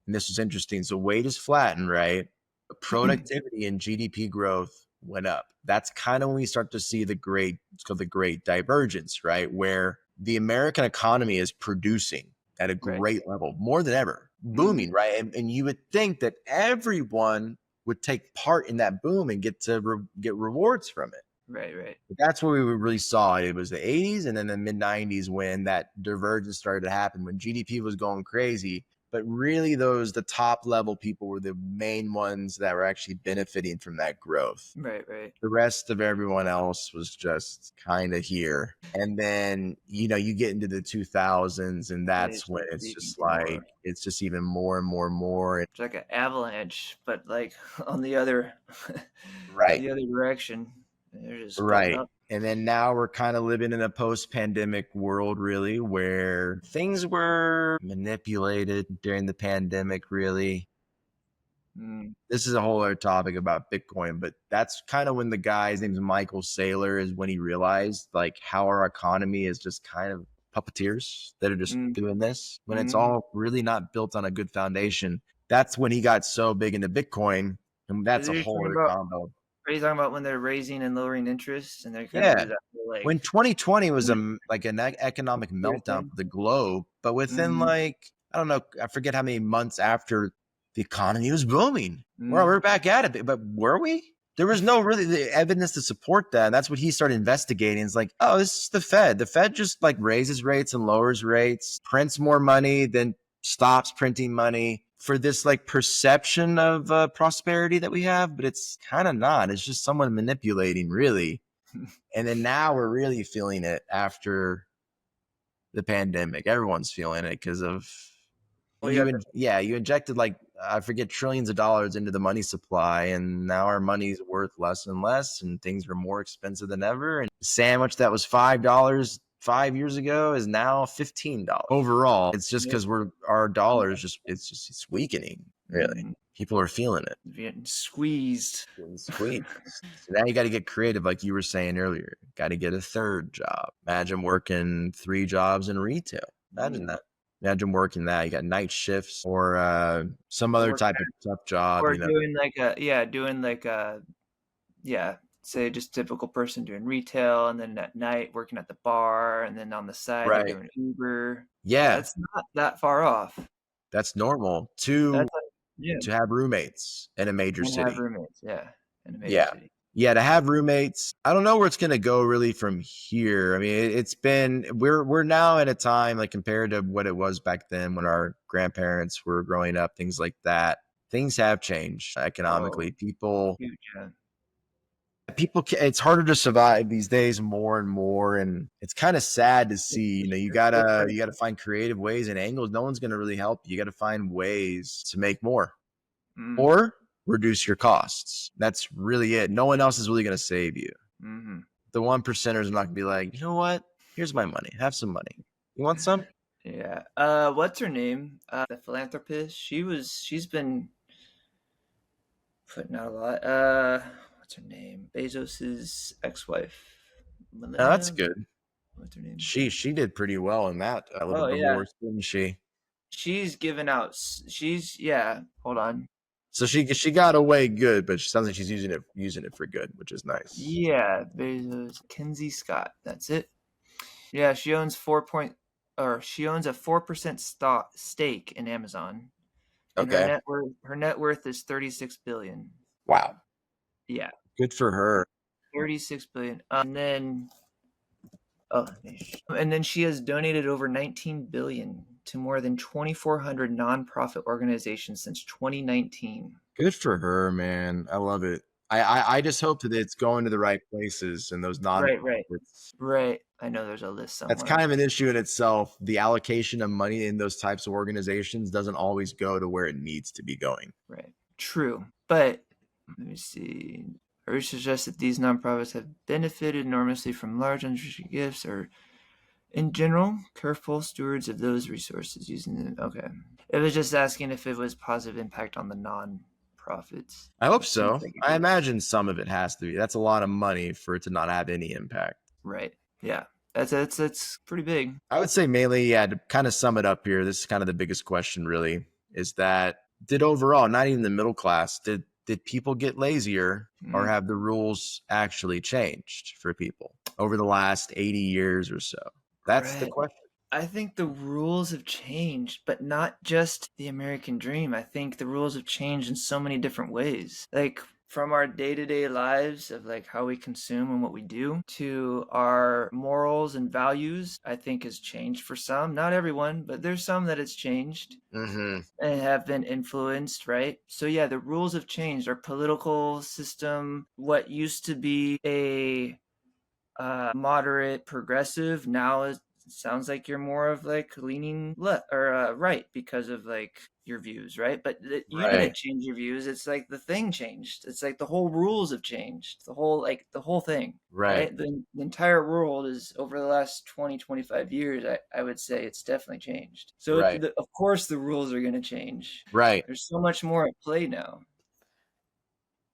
And this was interesting. So wages flattened, right? But productivity and GDP growth went up. That's kind of when we start to see it's called the great divergence, right? Where the American economy is producing at a Right. great level, more than ever, Mm, booming, right? And you would think that everyone would take part in that boom and get to get rewards from it. right, right. But that's where we really saw it. It was the 80s and then the mid 90s when that divergence started to happen, when GDP was going crazy. But really, the top level people were the main ones that were actually benefiting from that growth. Right, right. The rest of everyone else was just kind of here. And then, you get into the 2000s, and And they that's when start it's digging just for like, more. it's just even more and more and more. It's like an avalanche, but like on the other Right. the other direction. They're just going Right. up. And then now we're kind of living in a post-pandemic world, really, where things were manipulated during the pandemic, really. Mm, This is a whole other topic about Bitcoin, but that's kind of when the guy, his name's Michael Saylor, is when he realized like how our economy is just kind of puppeteers that are just mm, doing this when it's mm. all really not built on a good foundation. That's when he got so big into Bitcoin. And that's a You're whole talking other about combo. Are you talking about when they're raising and lowering interest and they're gonna Yeah. do that for like When 2020 was next like an economic year meltdown thing? for the globe, but within Mhm, like, I don't know, I forget how many months after, the economy was booming. Well, mm. we're back at it, but were we? There was no really the evidence to support that. And that's what he started investigating. It's like, oh, this is the Fed. The Fed just like raises rates and lowers rates, prints more money, then stops printing money for this like perception of prosperity that we have, but it's kind of not. It's just someone manipulating, really. And then now we're really feeling it after the pandemic. Everyone's feeling it because of We got the you injected like I forget trillions of dollars into the money supply, and now our money's worth less and less, and things are more expensive than ever. And a sandwich that was $5 5 years ago is now $15 overall. It's just Yep, because our dollars it's weakening. Really, mhm, people are feeling it. getting squeezed. Getting squeezed. So now you got to get creative, like you were saying earlier. Got to get a third job. Imagine working 3 jobs in retail. Imagine Ooh, that. Imagine working that. You got night shifts or some other or type of tough job. or doing like doing like yeah, say just typical person doing retail and then at night working at the bar and then on the side you're Right. doing Uber. Yeah, That's not that far off. that's normal. That's like yeah, To have roommates in a major and have city. roommates, yeah, in a major Yeah. city. Yeah, to have roommates. I don't know where it's gonna go really from here. I mean, it's been we're now in a time like compared to what it was back then when our grandparents were growing up, things like that. Things have changed Oh, economically. huge, yeah. It's harder to survive these days more and more, and it's kind of sad to It's see. for You sure. It's gotta crazy. find creative ways and angles. No one's gonna really help you. You gotta find ways to make more Mm, or reduce your costs. That's really it. No one else is really gonna save you. mhm. The one percenters are not gonna be like, you know what? Here's my money. Have some money. You want some? Yeah. What's her name? The philanthropist. She's been putting out a lot. What's her name? Bezos's ex-wife, Oh, that's Melinda. good. What's her name? She did pretty well in that little Oh yeah, divorce, didn't she? she's given out. She's yeah. Hold on. So she got away good, but it sounds like she's using it for good, which is nice. Yeah, Bezos, Kinsey Scott. That's it. Yeah, she owns she owns a 4% stock stake in Amazon, and Okay. her net worth is 36 billion. Wow. Yeah, Good for her. 36 billion. Oh, and then she has donated over 19 billion to more than 2,400 nonprofit organizations since 2019. Good for her, man. I love it. I just hope that it's going to the right places and those Right, right, nonprofits. right. I know there's a list That's somewhere. kind of an issue in itself. The allocation of money in those types of organizations doesn't always go to where it needs to be going. Right. True. But let me see. Research suggests that these nonprofits have benefited enormously from large unrestricted gifts or in general, careful stewards of those resources using them. Okay. It was just asking if it was positive impact on the non-profits, I hope which seems so. like it I is. imagine some of it has to be. That's a lot of money for it to not have any impact. Right. Yeah. That's pretty big. I would say mainly, yeah, to kind of sum it up here, this is kind of the biggest question really, is that did overall, not even the middle class, did people get lazier or have the rules actually changed for people over the last 80 years or so? That's the Right. question. I think the rules have changed, but not just the American dream. I think the rules have changed in so many different ways. Like from our day-to-day lives of like how we consume and what we do to our morals and values, I think has changed for some. Not everyone, but there's some that it's changed Mm-hmm. and have been influenced, right? So yeah, the rules have changed. Our political system, what used to be a moderate progressive now is sounds like you're more of like leaning left or right because of like your views, right? But you Right. didn't change your views. It's like the thing changed. It's like the whole rules have changed. The whole thing, Right. right? The entire world is over the last 20, 25 years. I would say it's definitely changed. So Right. of course the rules are going to change. Right. There's so much more at play now.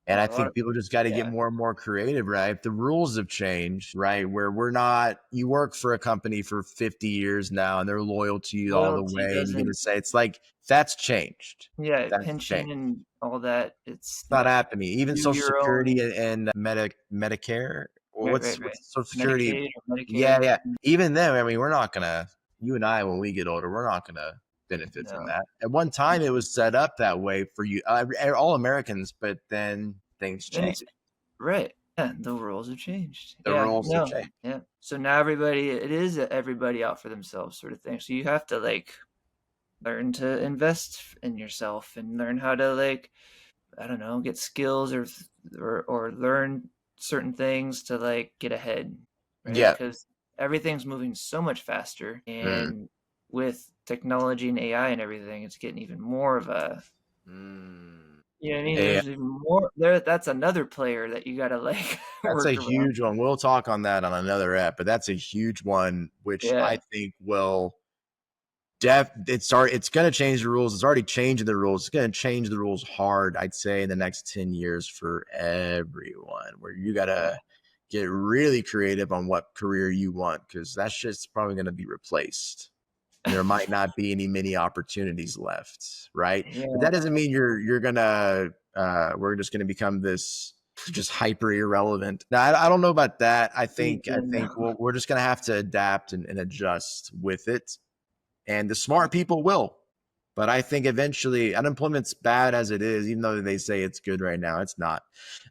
And Yeah, I a lot think of people just got to get yeah. more and more creative, right? The rules have changed, right? Where we're not, you work for a company for 50 years now and they're loyal to you all the Loyalty way. And you're going to doesn't say, it's like, that's changed. Yeah, That's pension changed. and all that. It's not happening. Even Do Social your Security own. and Medicare, or Right, right, right. what's Social Security? Medicaid or Yeah, Medicare. yeah. Even then, I mean, we're not gonna. You and I, when we get older, we're not gonna benefit from No, that. At one time, it was set up that way for you, all Americans, but then things and changed. it's right. Yeah, the rules have changed. The Yeah, rules have no, changed. yeah. So now it is a everybody out for themselves sort of thing. So you have to like learn to invest in yourself and learn how to like I don't know, get skills or learn certain things to like get ahead, right? Yeah. Because everything's moving so much faster, Mm. and with technology and AI and everything, it's getting even more of a Mm. you know what I mean? Yeah, There's even more there. That's another player that you gotta like that's a work around. huge one. We'll talk on that on another app, but that's a huge one, which Yeah. I think will it's going to change the rules. It's already changing the rules. It's going to change the rules hard, I'd say, in the next 10 years for everyone, where you got Yeah. to get really creative on what career you want, because that shit's probably going to be replaced and there might not be any many opportunities left, right? But Yeah. that doesn't mean you're gonna we're just gonna become this just hyper irrelevant. Now I don't know about that. I think we're just gonna have to adapt and adjust with it, and the smart people will. But I think eventually unemployment's bad as it is, even though they say it's good right now. It's not.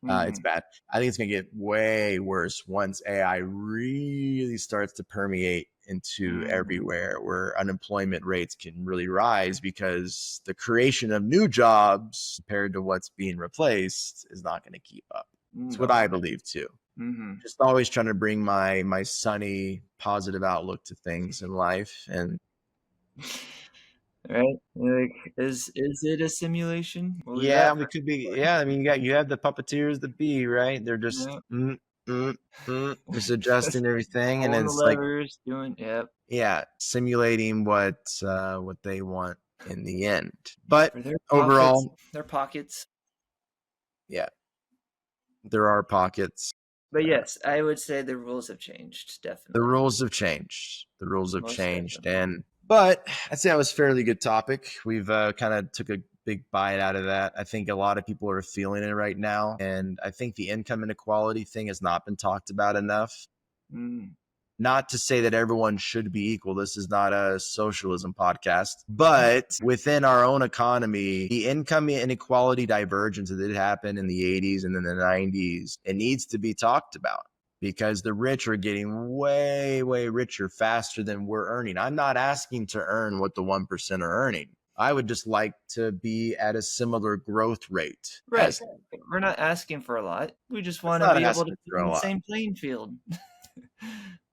It's Mhm. bad. I think it's going to get way worse once AI really starts to permeate into Mhm. everywhere, where unemployment rates can really rise because the creation of new jobs compared to what's being replaced is not going to keep up. It's what No. I believe too. Mhm. Just always trying to bring my sunny, positive outlook to things in life, and Right? Like, is it a simulation? What was yeah, that we for? could be. Yeah, I mean, you have the puppeteers, the bee, right? They're just Yeah. just adjusting everything, and Pulling the it's like, levers, doing yep. yeah, simulating what they want in the end. But For their profits overall, their pockets. Yeah, there are pockets. But yes, I would say the rules have changed, The definitely. rules have changed. The rules have Most changed, definitely. but I'd say that was a fairly good topic. We've kind of took a big bite out of that. I think a lot of people are feeling it right now, and I think the income inequality thing has not been talked about enough. Mm. Not to say that everyone should be equal. This is not a socialism podcast, but within our own economy, the income inequality divergence that did happen in the 80s and then the 90s, it needs to be talked about because the rich are getting way, way richer faster than we're earning. I'm not asking to earn what the 1% are earning. I would just like to be at a similar growth rate Right. as them. We're not asking for a lot. We just That's want to not be able to asking be for in a the lot. same playing field.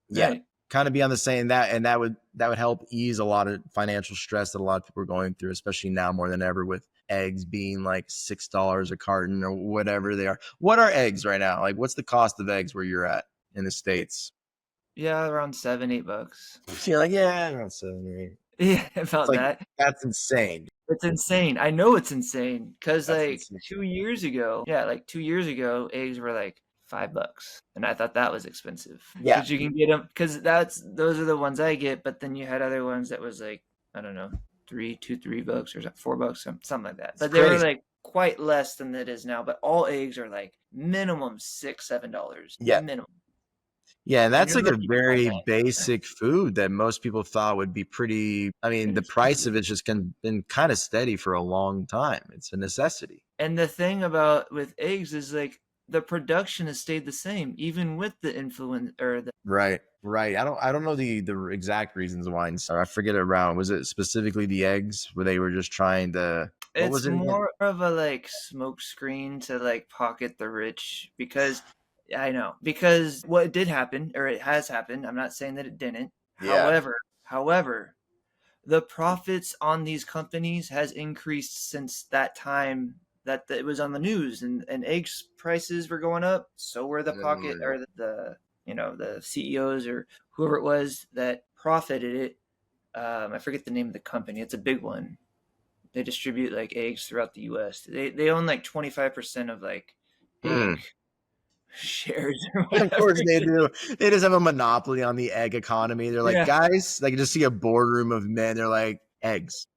Yeah, Right. kind of be on the same that, and that would help ease a lot of financial stress that a lot of people are going through, especially now more than ever with eggs being like $6 a carton or whatever they are. What are eggs right now? Like, what's the cost of eggs where you're at in the States? Yeah, around 7, $8. So you're like, yeah, around 7 or 8. Yeah, It's about like that. that's insane. It's insane. I know it's insane because That's like insane. 2 years ago, yeah, like 2 years ago, eggs were like $5, and I thought that was expensive Yeah, because you can get them because those are the ones I get. But then you had other ones that was like I don't know, $3 or $4, something like that. it's But they were crazy. like quite less than it is now. But all eggs are like minimum $6, $7 Yeah. minimum, Yeah, and and that's you're like a lucky to find very that. basic food that most people thought would be pretty. I mean, the price Inexpensive. of it's just been kind of steady for a long time. It's a necessity. And the thing about with eggs is like the production has stayed the same, even with the influence or the Right, right. I don't know the exact reasons why. I forget it around. Was it specifically the eggs where they were just trying to? What was it's it again? more of a like smoke screen to like pocket the rich because I know because what did happen or it has happened. I'm not saying that it didn't. Yeah. However, the profits on these companies has increased since that time that it was on the news and eggs prices were going up so were the pocket Mm. or the the CEOs or whoever it was that profited it. I forget the name of the company. It's a big one. They distribute like eggs throughout the US. They own like 25% of like egg Mm. shares or Of whatever. course they do. They just have a monopoly on the egg economy. They're like, Yeah, guys, like just see a boardroom of men. They're like, eggs.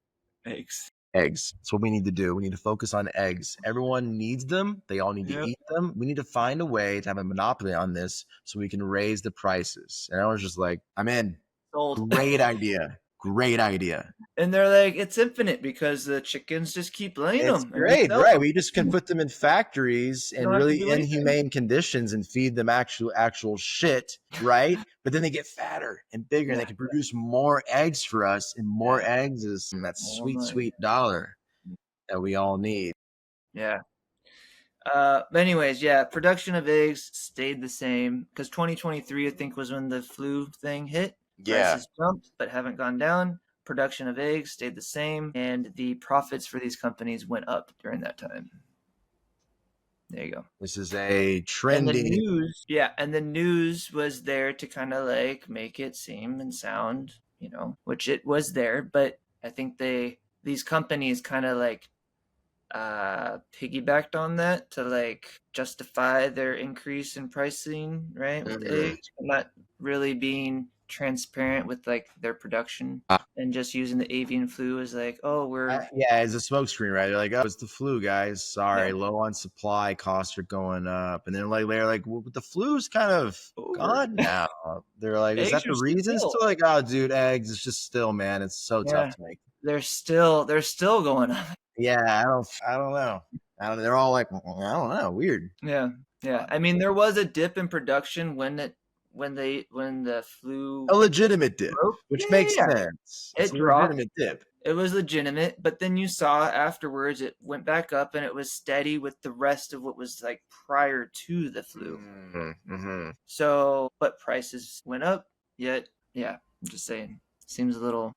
eggs. Eggs. That's what we need to do. We need to focus on eggs. Everyone needs them. They all need to Yep. eat them. We need to find a way to have a monopoly on this so we can raise the prices. And I was just like, I'm in. Sold. Great idea. Great idea. And they're like, it's infinite because the chickens just keep laying It's them and we great, sell right? them. We just can put them in factories You in don't have to really do anything. inhumane conditions and feed them actual shit, right? But then they get fatter and bigger and they Yeah, can produce more eggs for us, and more yeah. eggs is that More sweet, money. sweet dollar that we all need. Yeah. But anyways, yeah, production of eggs stayed the same because 2023, I think, was when the flu thing hit. Yeah. Prices jumped but haven't gone down. Production of eggs stayed the same, and the profits for these companies went up during that time. There you go. This is a And the trendy. news, yeah, and the news was there to kind of like make it seem and sound, which it was there, but I think these companies kind of like piggybacked on that to like justify their increase in pricing, right? With Mm, eggs, not really being transparent with like their production and just using the avian flu as like, oh, we're yeah, it's a smokescreen, right? They're like, "Oh, it's the flu, guys. yeah, Sorry, low on supply, costs are going up." And then they're like, "Well, but the flu's kind of over. gone now." They're like, "Is Eggs that the are reason?" still, Still like, "Oh, dude, eggs. It's just still, man. It's so tough yeah, to make." they're still going up. Yeah, I don't know. They're all like, I don't know, weird. Yeah, yeah. I mean, there was a dip in production when the flu A legitimate dip, broke. Yeah, which yeah, makes yeah. sense. It's It a dropped. legitimate dip. It was legitimate, but then you saw afterwards it went back up and it was steady with the rest of what was like prior to the flu. Mm-hmm. So, but prices went up, yet, yeah, I'm just saying, seems a little,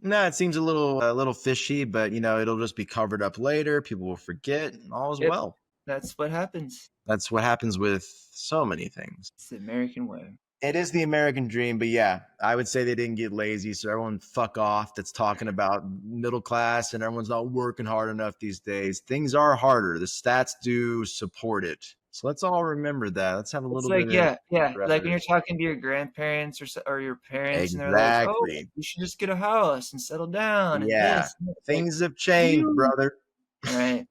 No, it seems a little fishy, but it'll just be covered up later. People will forget, and all is yep, well. that's what happens. That's what happens with so many things. It's the American way. It is the American dream, but yeah, I would say they didn't get lazy. So everyone fuck off that's talking about middle class and everyone's not working hard enough these days. Things are harder. The stats do support it. So let's all remember that. Let's have a It's little like, bit of yeah, yeah, like when you're gratitude. talking to your grandparents or your parents, and they're like, "Oh, Exactly. you should just get a house and settle down and Yeah. this." And that." It's like, Things have changed, you brother. right?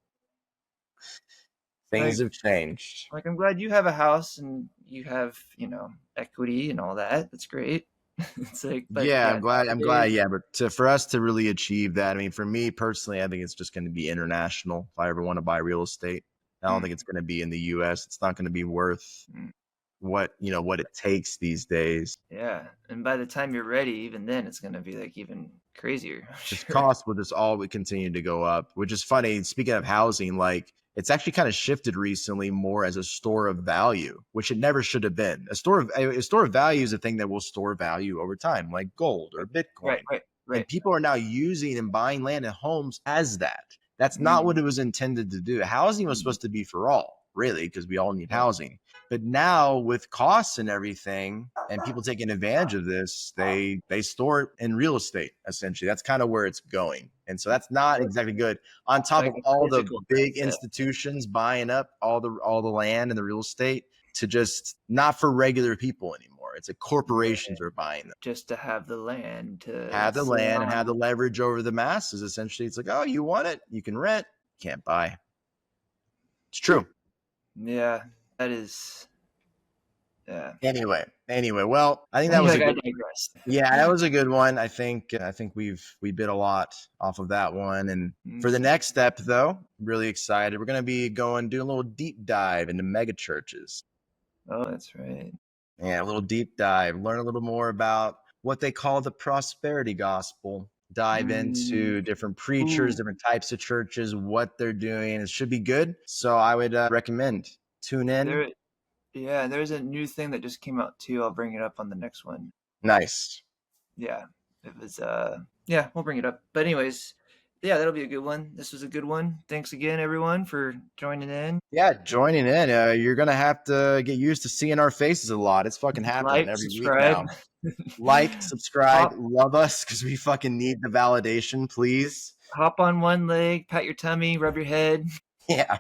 Things Like, have changed. I'm glad you have a house and you have, equity and all that. That's great. It's like, but Yeah, yeah, I'm glad. I'm glad. nowadays, Yeah, but for us to really achieve that, I mean, for me personally, I think it's just going to be international. If I ever want to buy real estate, I don't mm, think it's going to be in the U.S. It's not going to be worth mm, what it takes these days. yeah, and by the time you're ready, even then, it's gonna be like even crazier, I'm Its sure. cost will just all continue to go up, which is funny. Speaking of housing, like it's actually kind of shifted recently more as a store of value, which it never should have been. A store of value is a thing that will store value over time, like gold or Right, Bitcoin. right, And right. people are now using and buying land and homes as that. That's not what Mm, it was intended to do. Housing was mm, supposed to be for all, really, because we all need right, housing. But now with costs and everything and people taking advantage of this, they store it in real estate essentially. That's kind of where it's going. And so that's not right. exactly good. On top Like of a all the physical big asset. institutions buying up all the land and the real estate to just not for regular people anymore. It's like Right. corporations are buying them. Just to have the land to Have the sit land and have the on. leverage over the masses. Essentially, it's like, oh, you want it, you can rent, can't buy. It's true. Yeah, that is. Yeah. Anyway, well, I think that was a Like I good digress. yeah, that was a good one. I think we bit a lot off of that one. And for the Mm. next step, though, really excited. We're gonna be doing a little deep dive into mega churches. Oh, that's right. Yeah, a little deep dive. Learn a little more about what they call the prosperity gospel. Dive Mm. into different preachers, Ooh, different types of churches, what they're doing. It should be good. So I would recommend tune in. there. Yeah, there's a new thing that just came out too. I'll bring it up on the next one. Nice. Yeah, it was. Yeah, we'll bring it up. But anyways, yeah, that'll be a good one. This was a good one. Thanks again, everyone, for joining in. Yeah, joining in. You're gonna have to get used to seeing our faces a lot. It's fucking happening Like, every week subscribe, now. Like, subscribe, hop love us because we fucking need the validation, please. hop on one leg, pat your tummy, rub your head, Yeah.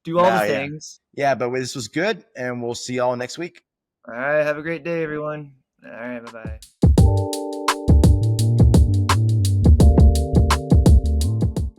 do all the No, yeah. things. Yeah, but this was good, and we'll see y'all next week. All right, have a great day, everyone. All right, bye bye.